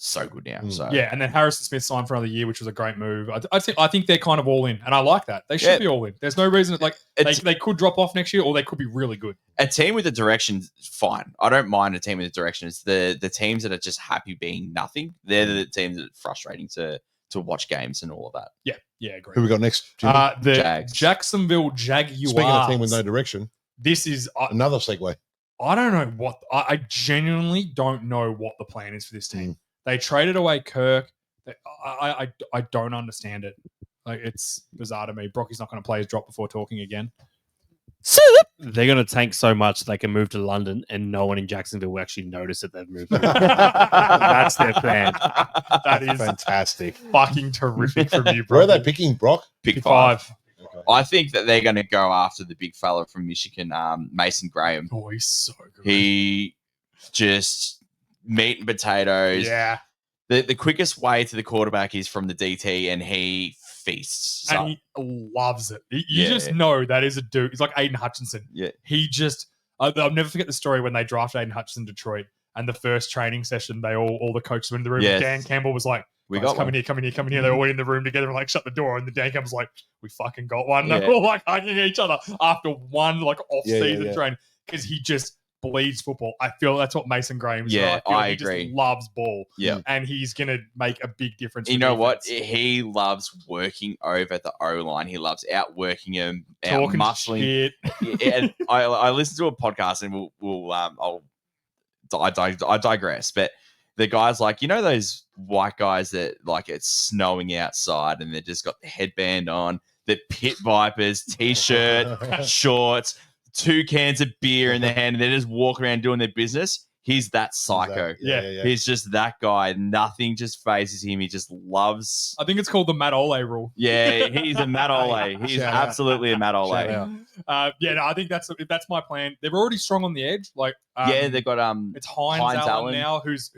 so good now. So and then Harrison Smith signed for another year, which was a great move. I think they're kind of all in, and I like that. They should be all in. There's no reason they could drop off next year, or they could be really good. A team with a direction, fine. I don't mind a team with a direction. It's the teams that are just happy being nothing. They're the teams that are frustrating to watch games and all of that. Yeah, agree. Who we got next? The Jags. Jacksonville Jaguars. Speaking of a team with no direction, this is another segue. I don't know what I genuinely don't know what the plan is for this team. They traded away Kirk. I don't understand it. Like, it's bizarre to me. Brocky's not going to play his drop before talking again. They're going to tank so much they can move to London and no one in Jacksonville will actually notice that they've moved. That's their plan. That is fantastic. Fucking terrific from you, bro. Where are they picking, Brock? Pick 5. Okay. I think that they're going to go after the big fella from Michigan, Mason Graham. Oh, he's so good. He just meat and potatoes. Yeah. The quickest way to the quarterback is from the DT, and he feasts. And he loves it. You just know that is a dude. He's like Aiden Hutchinson. Yeah. He just... I'll never forget the story when they drafted Aiden Hutchinson in Detroit, and the first training session, they all the coaches were in the room. Yes. Dan Campbell was like, come in here. They all went in the room together and like shut the door. And the Dan Campbell's like, we fucking got one. And they're all like hugging each other after one like off-season training, because he just bleeds football. I feel that's what Mason Graham is. Yeah, I he agree. Just loves ball. Yeah. And he's going to make a big difference. You know what? He loves working over the O-line. He loves outworking him, out-muscling. And I listened to a podcast, and I digress, but the guys like, you know, those white guys that like it's snowing outside and they just got the headband on, the Pit Vipers t-shirt, shorts, 2 cans of beer in their hand, and they just walk around doing their business. He's that psycho. Yeah. He's just that guy. Nothing just phases him. He just loves. I think it's called the Matt Ole rule. Yeah, he's a Matt Ole. He's Shout out. absolutely a Matt Ole. Shout out. No, I think that's my plan. They're already strong on the edge. Like, Yeah, they've got it's Hines Allen Allen now, who's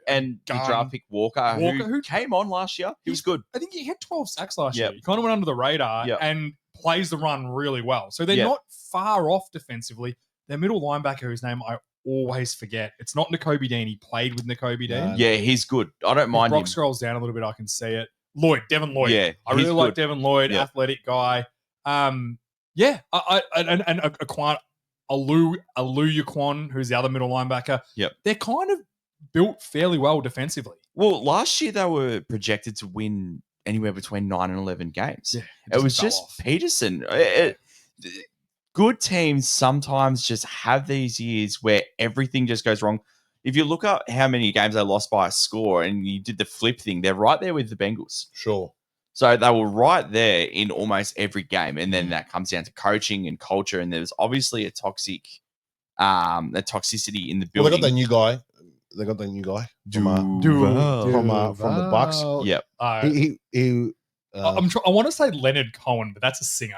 and the gun. draft pick Walker, Walker, who came on last year. He was good. I think he had 12 sacks last Yep. year. He kind of went under the radar Yep. and plays the run really well. So they're Yep. not far off defensively. Their middle linebacker, whose name I always forget. It's not N'Kobe Dean. He played with N'Kobe Dean. No. Yeah, he's good. I don't If mind Brock him. scrolls down a little bit, I can see it. Devin Lloyd. Yeah, I really he's like good. Devin Lloyd, Yeah. athletic guy. And Aquan Aluyaquan, who's the other middle linebacker. Yep. They're kind of built fairly well defensively. Well, last year they were projected to win anywhere between 9 and 11 games. Yeah, It was fell just off. Peterson. Good teams sometimes just have these years where everything just goes wrong. If you look at how many games they lost by a score and you did the flip thing, they're right there with the Bengals. Sure. So they were right there in almost every game. And then that comes down to coaching and culture. And there's obviously a toxicity in the Well, building. they got that new guy. They got that new guy from the Bucks. Yep. He I want to say Leonard Cohen, but that's a singer.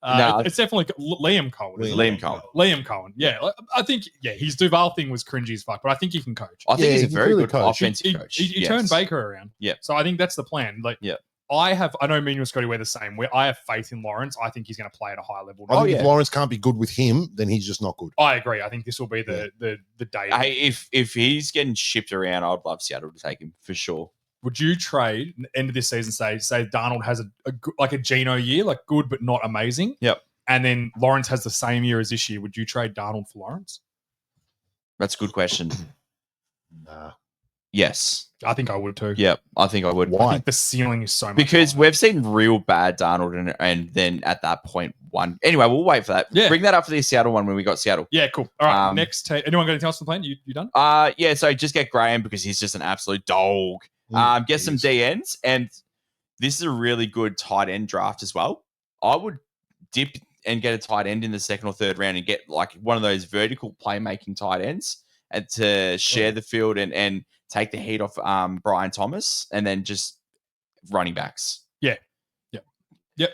No. It's definitely Liam Cohen. isn't it? Liam Cohen. Liam Cohen. Yeah, I think his Duval thing was cringy as fuck, but I think he can coach. I think Yeah, he's a he can very really good coach. offensive coach. He Yes. turned Baker around. Yeah. So I think that's the plan. Like, Yeah. I know me and you and Scotty, we're the same. I have faith in Lawrence. I think he's going to play at a high level. I think yeah. if Lawrence can't be good with him, then he's just not good. I agree. I think this will be the day. Hey, if he's getting shipped around, I'd love Seattle to take him for sure. Would you trade end of this season? Say Darnold has a Geno year, like good but not amazing. Yep. And then Lawrence has the same year as this year. Would you trade Darnold for Lawrence? That's a good question. Nah. Yes. I think I would too. Yep. I think I would. I Why? think the ceiling is so much Because higher. we've seen real bad Darnold and then at that point one. Anyway, we'll wait for that. Yeah. Bring that up for the Seattle one when we got Seattle. Yeah, cool. All right, Um, anyone got anything else to the plan? You done? Yeah, so just get Graham because he's just an absolute dog. Get some DNs, and this is a really good tight end draft as well. I would dip and get a tight end in the second or third round and get like one of those vertical playmaking tight ends and to share the field and take the heat off Brian Thomas, and then just running backs. Yep.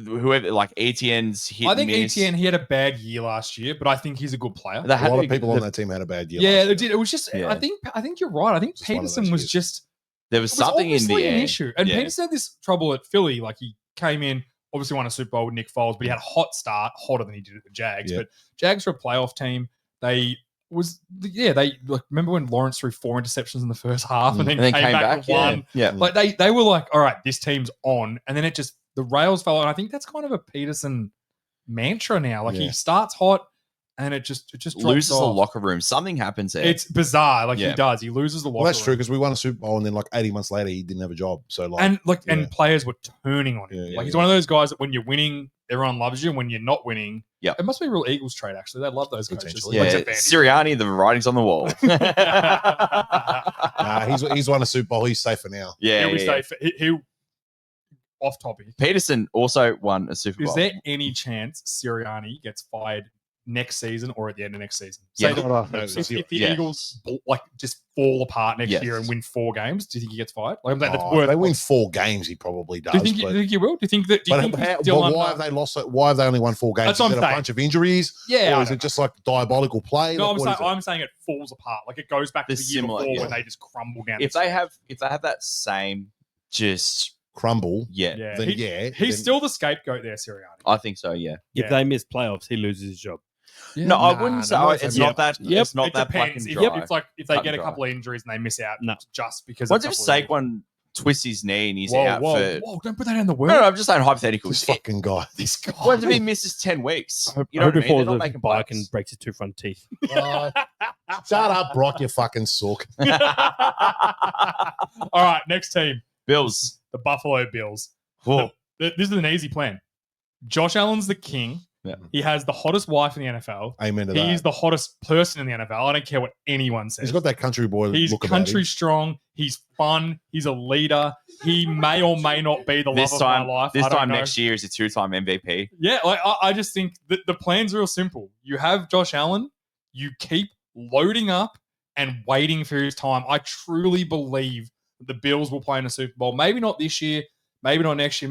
Whoever like ETN's hit. I think and miss. ETN, he had a bad year last year, but I think he's a good player. They A had lot the- of people on the- that team had a bad year. Yeah, last they year. did. It was just. Yeah. I think you're right. I think Just one of Peterson those was years. just. There was It was something in obviously the an air. issue, and Yeah. Peterson had this trouble at Philly. Like he came in, obviously won a Super Bowl with Nick Foles, but he had a hot start, hotter than he did at the Jags. Yeah. But Jags were a playoff team. They remember when Lawrence threw 4 interceptions in the first half and then, And then came back with yeah. one. Yeah. Like they were like, all right, this team's on, and then the rails fell. And I think that's kind of a Peterson mantra now. Like he Yeah. starts hot, and it just drops Loses the off. locker room. Something happens there. It's bizarre. Like Yeah. he does. He loses the locker Well, that's true room. because we won a Super Bowl and then like 80 months later he didn't have a job. So like, And Yeah. players were turning on him. Yeah, yeah, like he's yeah. one of those guys that when you're winning, everyone loves you. And when you're not winning, Yep. it must be a real Eagles trade. Actually, they love those coaches. Potentially. yeah, Like Stefanski. Sirianni, the writing's on the wall. he's won a Super Bowl. He's safe for now. yeah, He'll be yeah. safe. He off topic. Peterson also won a Super Bowl. Is there any chance Sirianni gets fired next season or at the end of next season? Yeah. Say If if the Yeah. Eagles just fall apart next Yes. year and win 4 games, do you think he gets fired? Like that's Oh, worth. if they win 4 games, he probably does. Do you think? but Do you think he will? Do you think that? Do you think he's still but under- why have they lost it? Why have they only won 4 games? That's what Is I'm it a saying. bunch of injuries? Yeah, Or I is don't it just like diabolical play? No, Like, what is it? I'm saying it falls apart. Like it goes back to The the year similar, before yeah. when they just crumble down. if the they stretch. have that same just crumble. yeah, yeah, then yeah, he's then- still the scapegoat there, Sirianni. I think so. Yeah. If Yeah. they miss playoffs, he loses his job. No, I Nah, wouldn't say no, it's yeah. not that. Yep. It's not It that black depends. and If, dry. it's like if they Cut get and a dry. couple of injuries and they miss out No. just because. Once a if couple of Saquon twists his knee and he's injuries. out whoa, for whoa, don't put that in the word. no, I'm just saying hypotheticals. This fucking guy. This guy. What if he misses 10 weeks? I hope, You know what I mean? before They're not the making bike playoffs. and breaks his 2 front teeth. Shut up, Brock, you fucking sook. All right, next team, Bills. the Buffalo Bills. Whoa. This is an easy plan. Josh Allen's the king. Yeah. He has the hottest wife in the NFL. Amen to that. He's the hottest person in the NFL. I don't care what anyone says. He's got that country boy He's look about country him. strong. He's fun. He's a leader. He may or may not be the love This of time, my life. this I don't time know. next year is a 2-time MVP. Yeah, like, I just think that the plan's real simple. You have Josh Allen. You keep loading up and waiting for his time. I truly believe the Bills will play in a Super Bowl. Maybe not this year. Maybe not next year.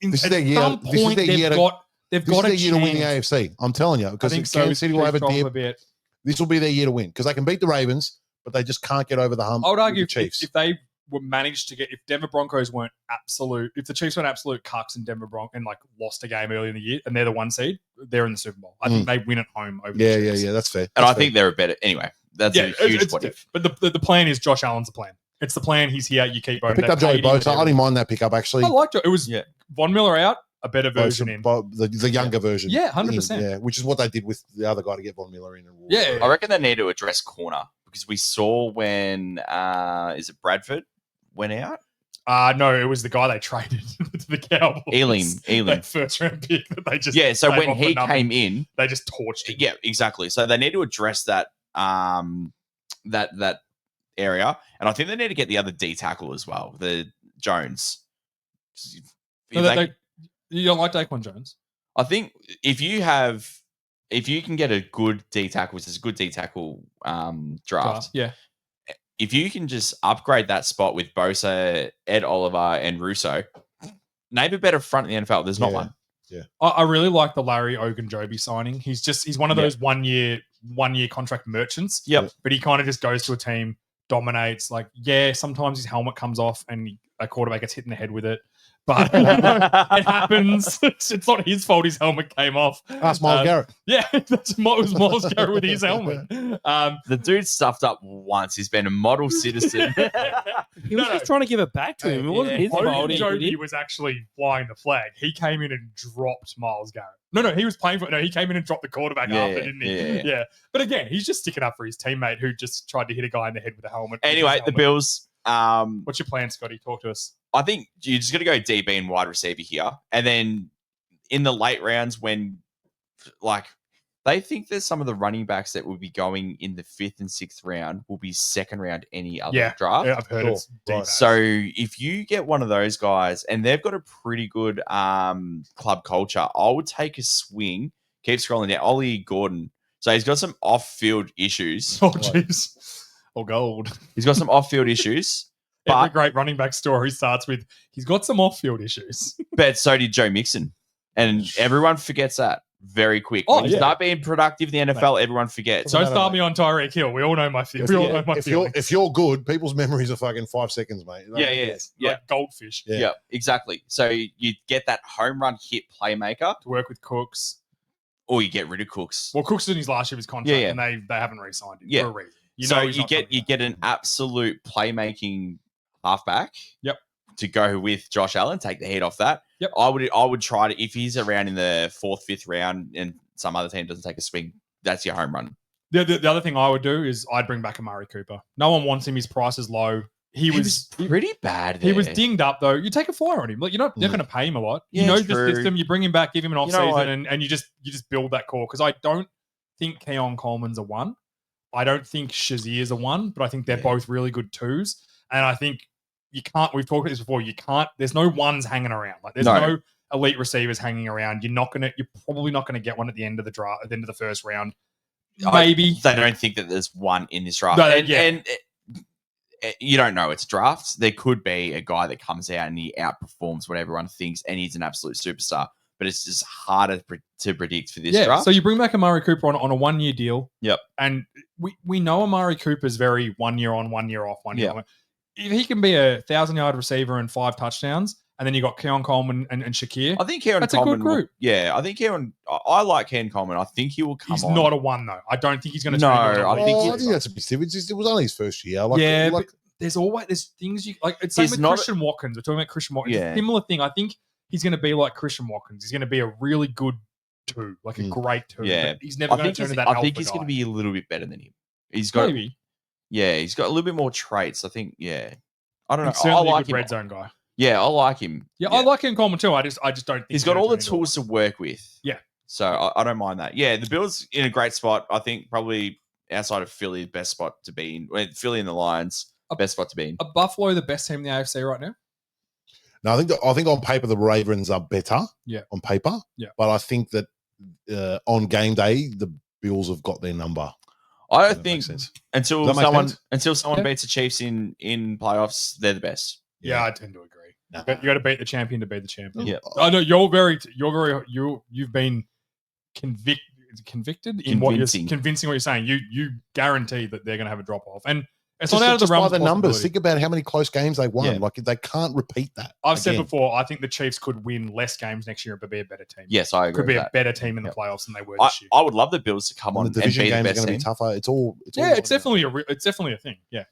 This is At their year- some this is point, their year they've to- got This a is their year to win the chance. AFC. I'm telling you, I because think so. Kansas City will have a Chiefs drop dip. a bit. This will be their year to win because they can beat the Ravens, but they just can't get over the hump. I would with argue the Chiefs. if they were managed to get, if Denver Broncos weren't absolute, if the Chiefs weren't absolute cucks and Denver Broncos and like lost a game early in the year and they're the 1 seed, they're in the Super Bowl. I think they win at home over yeah, the yeah, Chiefs. yeah. That's fair. And That's I think they're a better. Anyway, that's a huge what if. But the plan is Josh Allen's the plan. It's the plan. He's here. You keep I voting. picked up Joey Bosa. I didn't mind that pickup actually. I liked it. It was Yeah. Von Miller out, a better version in. The younger version. Yeah, 100%. Yeah, which is what they did with the other guy to get Von Miller in. Yeah. I reckon they need to address corner because we saw when is it Bradford went out? No, it was the guy they traded to the Cowboys. Elam. That first round pick that they just Yeah, so gave when off for he nothing. came in, They just torched him. yeah, exactly. So they need to address that that area, and I think they need to get the other D tackle as well, the Jones. No, you don't like Daquan Jones? I think if you can get a good D tackle, which is a good D tackle draft, Yeah. if you can just upgrade that spot with Bosa, Ed Oliver, and Russo, name a better front in the NFL. There's not one. I really like the Larry Ogunjobi signing. He's one of those 1 year contract merchants. Yep. But he kind of just goes to a team, dominates. Like, yeah, sometimes his helmet comes off and a quarterback gets hit in the head with it. But it happens. It's not his fault his helmet came off. Ask Miles Garrett. Yeah, it was Miles Garrett with his helmet. The dude stuffed up once. He's been a model citizen. He was just trying to give it back to him. It wasn't his fault. Ogunjobi was actually flying the flag. He came in and dropped Miles Garrett. No, he was playing for. No, he came in and dropped the quarterback after, didn't he? Yeah. But again, he's just sticking up for his teammate who just tried to hit a guy in the head with a helmet. Anyway, the Bills. What's your plan, Scotty? Talk to us. I think you're just going to go DB and wide receiver here. And then in the late rounds, when like they think there's some of the running backs that will be going in the 5th and 6th round will be 2nd round any other draft. Yeah, I've heard Sure. it's deep. Right. So if you get one of those guys and they've got a pretty good club culture, I would take a swing. Keep scrolling down. Ollie Gordon. So he's got some off-field issues. Oh, jeez. Or gold. He's got some off-field issues. Every But, great running back story starts with he's got some off-field issues. but so did Joe Mixon. And everyone forgets that very quick. Oh, When you yeah. start being productive in the NFL, everyone forgets. Don't matter, start mate. me on Tyreek Hill. We all know my feelings. We all know my feelings. If you're good, people's memories are fucking 5 seconds, mate. Yeah. Like goldfish. Yeah. Yeah, exactly. So you get that home run hit playmaker, To work with Cooks. or you get rid of Cooks. Well, Cooks is in his last year of his contract, Yeah. and they haven't re-signed him Yeah. for a reason. So he's you not get coming back. an absolute playmaking halfback. Yep. To go with Josh Allen, take the head off that. Yep. I would try to, if he's around in the 4th, 5th round and some other team doesn't take a swing, that's your home run. The other thing I would do is I'd bring back Amari Cooper. No one wants him. His price is low. He was pretty bad. He was there. dinged up though. You take a flyer on him. Like you're not going to pay him a lot. Yeah, you know the true. system. You bring him back, give him an off You know season, what? and you just build that core. Because I don't think Keon Coleman's a 1. I don't think Shazier's a 1, but I think they're both really good 2s. And I think you can't. We've talked about this before. You can't. There's no 1s hanging around. Like there's no elite receivers hanging around. You're probably not going to get one at the end of the draft, at the end of the first round. Maybe They don't think that there's one in this draft. No, and you don't know. It's drafts. There could be a guy that comes out and he outperforms what everyone thinks and he's an absolute superstar. But it's just harder to predict for this draft. So you bring back Amari Cooper on a 1 year deal. Yep. And we know Amari Cooper's very 1 year on, 1 year off, 1 year on. If he can be a 1,000-yard receiver and 5 touchdowns, and then you got Keon Coleman and Shakir, I think Keon that's Coleman a good group. I think Keon. I like Keon Coleman. I think he will come. He's on. not a 1 though. I don't think he's going to. No, I I think I think that's a bit silly. It was only his first year. but there's things you like. It's same He's with not- Christian Watkins. We're talking about Christian Watkins. Yeah. Similar thing. I think he's going to be like Christian Watkins. He's going to be a really good 2, like a great 2. Yeah. But he's never going to turn into that. I think he's going to be a little bit better than him. He's got. Maybe. Yeah, he's got a little bit more traits. I think. Yeah. I don't know. He's certainly I like a good him. red zone guy. Yeah, I like him. Yeah, I like Keon Coleman too. I just don't think He's got all the tools. tools to work with. Yeah. So I don't mind that. Yeah, the Bills in a great spot. I think probably outside of Philly, the best spot to be in. Well, Philly and the Lions, best spot to be in. Are Buffalo the best team in the AFC right now? No, I think on paper the Ravens are better. Yeah. On paper. Yeah. But I think that on game day the Bills have got their number. I That don't makes think sense. until Does that make someone Yeah. beats the Chiefs in playoffs, they're the best. Yeah, I tend to agree. You got to beat the champion to beat the champion. Yeah. I know you've been convicted in what you're convincing what you're saying. You guarantee that they're going to have a drop off, and it's not out of the just realm by of the numbers. possibility. Think about how many close games they won. Yeah. Like they can't repeat that. I've said again. before, I think the Chiefs could win less games next year, but be a better team. Yes, I agree. Could be with a that. better team in the Yep. playoffs than they were I, this year. I would love the Bills to come And on the and division be the games are best going to be team. tougher. It's all Yeah, it's definitely a thing. Yeah.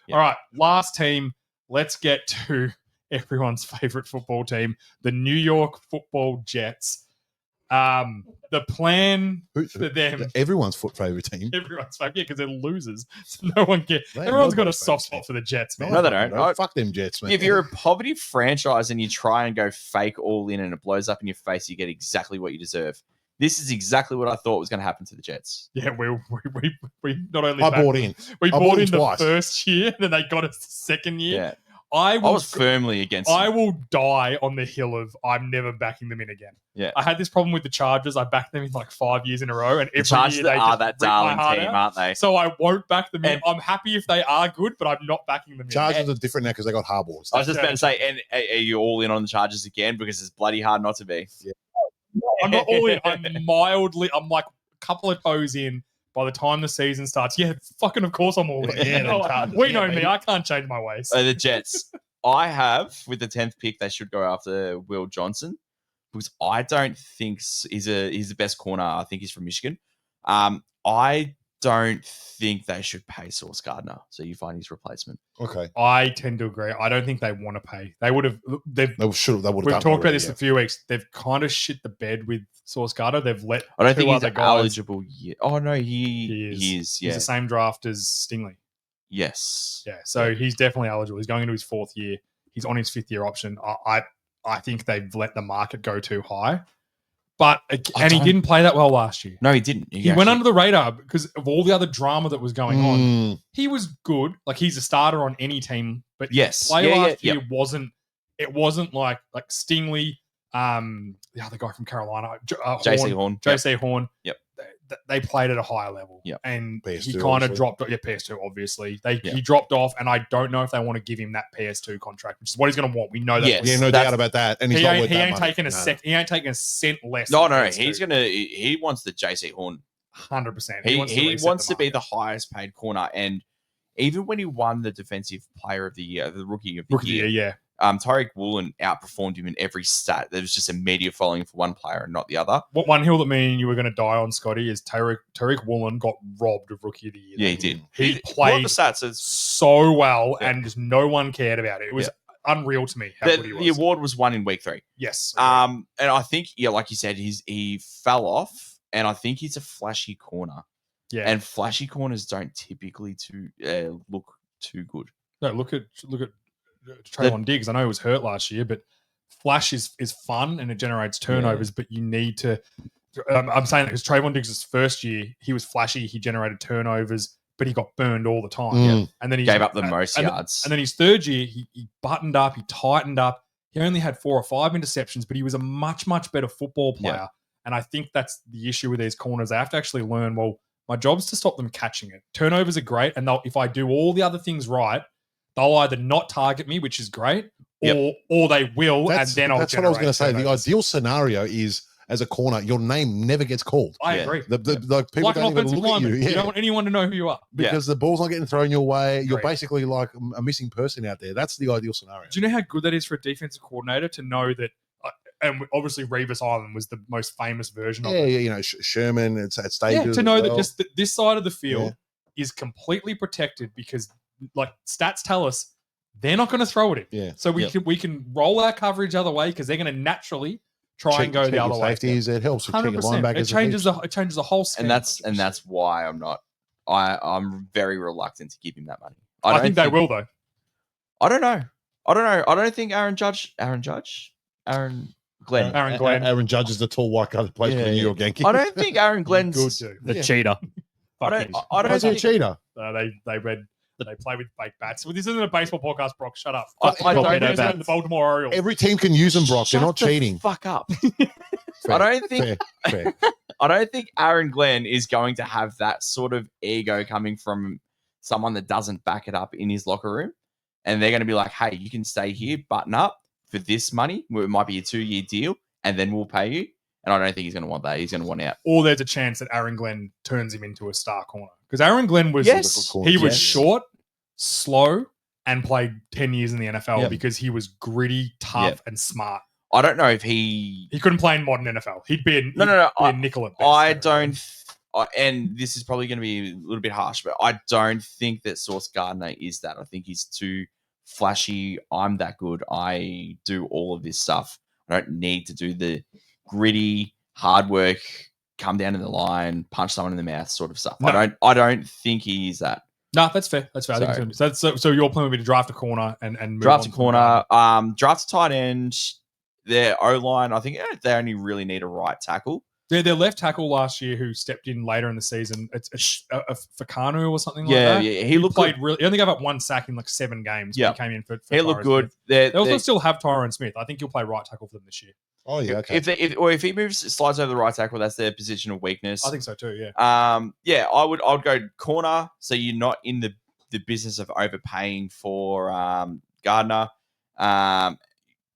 Yeah. All right, last team. Let's get to everyone's favorite football team, the New York Football Jets. The plan for them, Everyone's favorite team. everyone's favorite, because they're losers, so no one cares. They- Everyone's got a nobody's soft favorite spot for the Jets, man. No, they don't. I- Fuck them Jets, man. If you're a poverty franchise and you try and go fake all in and it blows up in your face, you get exactly what you deserve. This is exactly what I thought was going to happen to the Jets. Yeah, we not only I backed bought them, in. we I bought bought in in the twice. first year, and then they got us the second year. Yeah. I I will was firmly against I it. will die on the hill of I'm never backing them in again. Yeah. I had this problem with the Chargers. I backed them in like 5 years in a row, and The every Chargers year they are just that rip my darling heart team, out. aren't they? So I won't back them in. And- I'm happy if they are good, but I'm not backing them in. Chargers are different now because they got Harbaugh. I was just about to say, and are you all in on the Chargers again? Because it's bloody hard not to be. I'm not all in. I'm like a couple of toes in by the time the season starts. Yeah, fucking of course I'm all in. Yeah, them Chargers. We Yeah, know me. baby. I can't change my ways. The Jets. I have, with the 10th pick, they should go after Will Johnson because I don't think he's the best corner. I think he's from Michigan. I don't think they should pay Sauce Gardner. So you find his replacement. Okay. I tend to agree. I don't think they want to pay. They would have. They've They should have. We've talked about this a few weeks. They've kind of shit the bed with Sauce Gardner. They've let I don't two think he's other guys. eligible yet. Oh, no, he is. He's Yeah. the same draft as Stingley. Yes. Yeah, so he's definitely eligible. He's going into his 4th year. He's on his 5th year option. I think they've let the market go too high. But and he didn't play that well last year. No, he didn't. He went under the radar because of all the other drama that was going on. Mm, He was good. Like he's a starter on any team, but Yes. play Yeah, last yeah, year wasn't like Stingley, the other guy from Carolina, JC Horn. JC Horn. Yep. They played at a higher level. Yep. And PS2 he kind of obviously. dropped. Yeah, PS2 obviously. Yep. He dropped off, and I don't know if they want to give him that PS2 contract, which is what he's going to want. We know that. Yes. yeah, no That's- doubt about that. And he's He not ain't, worth he that ain't money. taking a No. sec. He ain't taking a cent less. No, than no, PS2. he wants the JC Horn. 100%. He reset wants the to be the market. highest paid corner. And even when he won the defensive player of the year, the rookie of the Rookie of the year, year. Yeah. Tyreek Woolen outperformed him in every stat. There was just a media following for one player and not the other. What one hill that me and you were going to die on, Scotty, is Tariq Woolen got robbed of Rookie of the Year. Yeah, he did. He What played the stats is so well, Yeah. and just no one cared about it. It was unreal to me how good he the was. award was won in week 3. Yes. And I think, like you said, he fell off, and I think he's a flashy corner. yeah. And flashy corners don't typically look too good. No, look at Trayvon Diggs. I know he was hurt last year, but flash is fun and it generates turnovers. But you need to. I'm saying that because Trayvon Diggs' first year, he was flashy. He generated turnovers, but he got burned all the time. Mm. And then he Gave up the most yards. And then his third year, he buttoned up, he tightened up. He only had 4 or 5 interceptions, but he was a much, much better football player. Yeah. And I think that's the issue with these corners. They have to actually learn, well, my job's to stop them catching it. Turnovers are great. And if I do all the other things right, they'll either not target me, which is great, or they will, and then I'll That's what I was going to say. The turnovers. ideal scenario is, as a corner, your name never gets called. I Yeah. agree. Like people Like an don't even offensive look at you. lineman. You don't want anyone to know who you are. Because the ball's not getting thrown your way. You're Great. basically like a missing person out there. That's the ideal scenario. Do you know how good that is for a defensive coordinator to know that? And obviously, Revis Island was the most famous version of Yeah, it. yeah, you know, Sherman, it's at stages. Yeah, to know as that well. just this side of the field is completely protected because, like, stats tell us they're not going to throw it in. Yeah. So we can roll our coverage the other way because they're going to naturally try and go the other way. Safeties, it helps with checking 100%. linebackers. It changes the whole scheme. and that's why I'm very reluctant to give him that money. I think they will though. I don't know. I don't think Aaron Glenn. Aaron Glenn. Aaron Judge is the tall white guy that plays for the New York Yankees. I don't think Aaron Glenn's Good dude. The Yeah. cheater. I Fuck him. don't Why is he a think cheater? They play with fake bats. Well, this isn't a baseball podcast, Brock. Shut up. I don't Don't know mention the Baltimore Orioles. Every team can use them, Brock. They're Shut not the cheating. Fuck up. Fair, I don't think fair. I don't think Aaron Glenn is going to have that sort of ego coming from someone that doesn't back it up in his locker room. And they're going to be like, hey, you can stay here, button up for this money. It might be a 2-year deal, and then we'll pay you. And I don't think he's going to want that. He's going to want out. Or there's a chance that Aaron Glenn turns him into a star corner. Because Aaron Glenn was Yes. he was Yes. short, slow, and played 10 years in the NFL Yeah. because he was gritty, tough, and smart. I don't know if he. He couldn't play in modern NFL. He'd be a, No. he'd be a nickel at best. I don't. And this is probably going to be a little bit harsh, but I don't think that Sauce Gardner is that. I think he's too flashy. I'm that good. I do all of this stuff. I don't need to do the gritty, hard work, come down to the line, punch someone in the mouth sort of stuff. No. I don't think he is that. No, that's fair. That's fair. I think it's gonna be- so your plan would be to draft a corner and move Draft on a from there. corner, draft a tight end. Their O line, I think they only really need a right tackle. Their left tackle last year, who stepped in later in the season, it's a Fakanu or something like that. Yeah, he looked played good. really. He only gave up one sack in like 7 games. Yeah. He came in for He looked Tyron good. Smith. They're- They also they're- still have Tyron Smith. I think he'll play right tackle for them this year. Oh, yeah, okay. If he moves, slides over the right tackle, that's their position of weakness. I think so too. Yeah. I would go corner, so you're not in the business of overpaying for Gardner.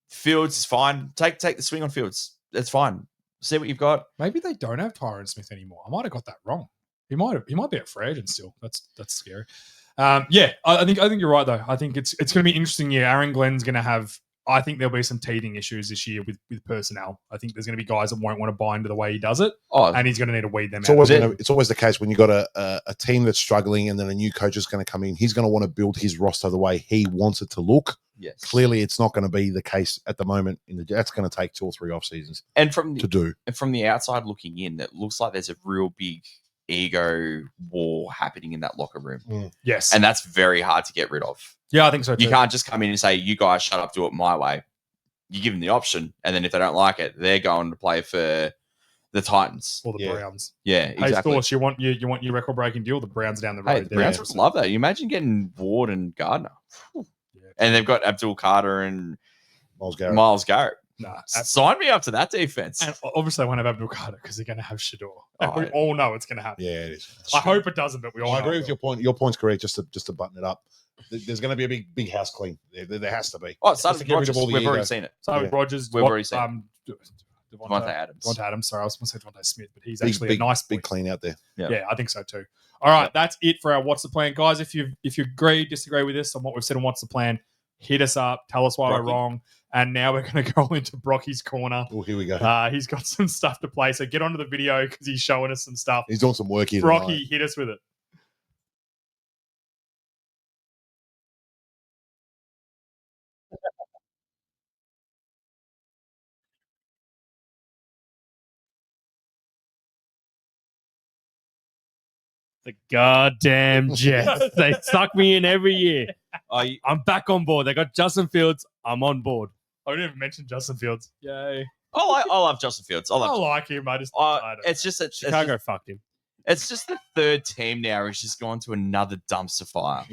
Fields is fine. Take the swing on Fields. That's fine. See what you've got. Maybe they don't have Tyron Smith anymore. I might have got that wrong. He might be a free agent still. That's scary. Yeah, I think you're right though. I think it's going to be an interesting year. Aaron Glenn's going to have. I think there'll be some teething issues this year with personnel. I think there's going to be guys that won't want to buy into the way he does it, Oh, and he's going to need to weed them It's out. always the case when you got a team that's struggling and then a new coach is going to come in. He's going to want to build his roster the way he wants it to look. yes. Clearly, it's not going to be the case at the moment. That's going to take 2 or 3 off seasons And from to do. the outside looking in, it looks like there's a real big ego war happening in that locker room, Yes, and that's very hard to get rid of. yeah, I think so too. You can't just come in and say, "You guys shut up, do it my way." You give them the option, and then if they don't like it, they're going to play for the Titans. or the Yeah. Browns. Yeah, Hey, exactly. Thorce, you want your record breaking deal? The Browns down the road. Hey, the They're Browns there. would love that. You imagine getting Ward and Gardner, Yeah. and they've got Abdul Carter and Miles Garrett. Miles Garrett. Nah, Sign me up to that defense. and obviously they won't have Abdul Carter because they're going to have Shador. And Oh, we yeah. all know it's going to happen. Yeah, it is. I hope it doesn't, but we all I know agree it with will. your point. Your point's correct. Just to button it up, there's going to be a big house clean. There has to be. Oh, it started Just with to get rid of Rodgers. all the We've already ego. seen it. So Yeah. with Rogers, We've already seen Devontae Adams. Devontae Adams. Sorry, I was going to say Devontae Smith, but he's Big, actually big, a nice big boy. clean out there. Yeah. Yeah, I think so too. All right, Yeah. that's it for our What's the Plan, guys. If you agree, disagree with us on what we've said on What's the Plan, hit us up. Tell us why Brocky. we're wrong. And now we're going to go into Brocky's corner. Oh, here we go. He's got some stuff to play, so get onto the video because he's showing us some stuff. He's doing some work here. Brocky, hit us with it. The goddamn Jets. They suck me in every year. I'm back on board. They got Justin Fields. I'm on board. I didn't even mention Justin Fields. Yay. I love Justin Fields. I like him. I just It's just Chicago fucked him. it's just the third team now who's just gone to another dumpster fire.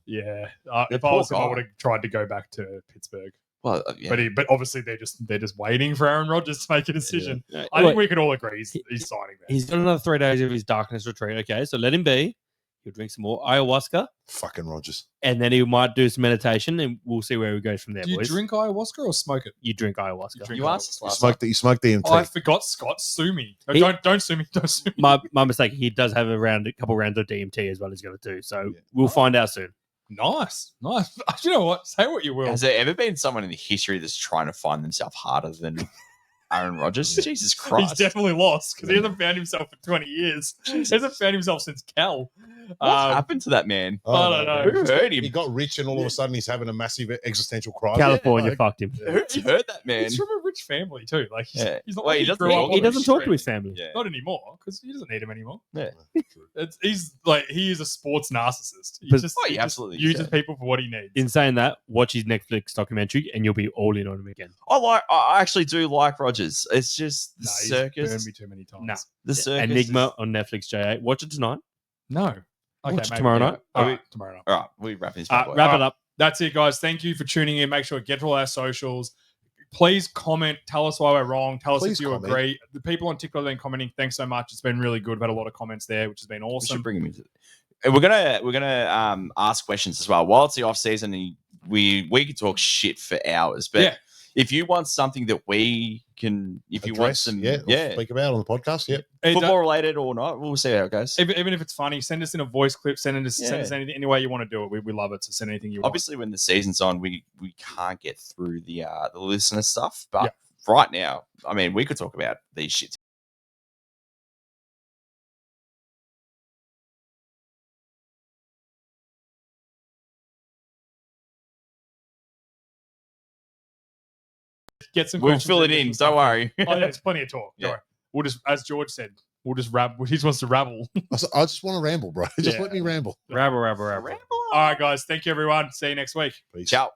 yeah. The If I poor was him, I guy. would have tried to go back to Pittsburgh. Well, yeah. But obviously they're just waiting for Aaron Rodgers to make a decision. Yeah. I think we can all agree he's signing there. He's got another 3 days of his darkness retreat. Okay, so let him be. He'll drink some more ayahuasca, Fucking Rogers. and then he might do some meditation, and we'll see where we go from there, Do you boys. drink ayahuasca or smoke it? You drink ayahuasca. You drink you asked us You last smoked, you smoked DMT. Oh, I forgot Scott. Sue me. No, He- don't sue me. Don't sue me. My mistake. He does have a couple rounds of DMT as well. He's going to do. So Yeah. we'll find out soon. Nice. You know what? Say what you will. Has there ever been someone in the history that's trying to find themselves harder than Aaron Rodgers? Jesus He's Christ. definitely lost because he hasn't found himself for 20 years. He hasn't found himself since Cal. What happened to that man? I don't know. Who hurt him? He got rich and all of a sudden he's having a massive existential crisis. California Like, fucked him. Who hurt that man? He's from a rich rich family too. Like he's not Well, like he doesn't grew up talk- on He the doesn't talk to street. his family. Yeah. Not anymore because he doesn't need him anymore. Yeah. He's like he is a sports narcissist. He But- just, Oh, he he just absolutely uses is. people for what he needs. In saying that, watch his Netflix documentary and you'll be all in on him again. I actually do like Rogers. It's just the Nah, he's circus. burned me too many times. Nah. The circus. Enigma is- on Netflix, J8. Watch it tonight. No. Okay, Watch it maybe, tomorrow yeah. night. All Are right, tomorrow night. All right, we wrapping this Uh, up. Wrap it up. That's it, guys. Thank you for tuning in. Make sure to get to all our socials. Please comment. Tell us why we're wrong. Tell us Please if you comment. agree. The people on TikTok have been commenting. Thanks so much. It's been really good. We've had a lot of comments there, which has been We should awesome. bring him into. And we're gonna ask questions as well. While it's the off season, and we could talk shit for hours. But Yeah. if you want something that we can, if you want Address, some, or speak about on the podcast. Yep. football related or not, we'll see how it goes. Even if it's funny, send us in a voice clip. Send us anything, any way you want to do it. We love it. So send anything you want. Obviously, when the season's on, we can't get through the listener stuff. But right now, I mean, we could talk about these shits. Get some. We'll questions fill it get in. some Don't stuff worry. Oh, yeah, it's plenty of talk. Don't Yeah. worry. We'll just, as George said, we'll just he just wants to rabble. I just want to ramble, bro. Just Yeah. let me ramble. Rabble. All right, guys. Thank you, everyone. See you next week. Peace. Ciao.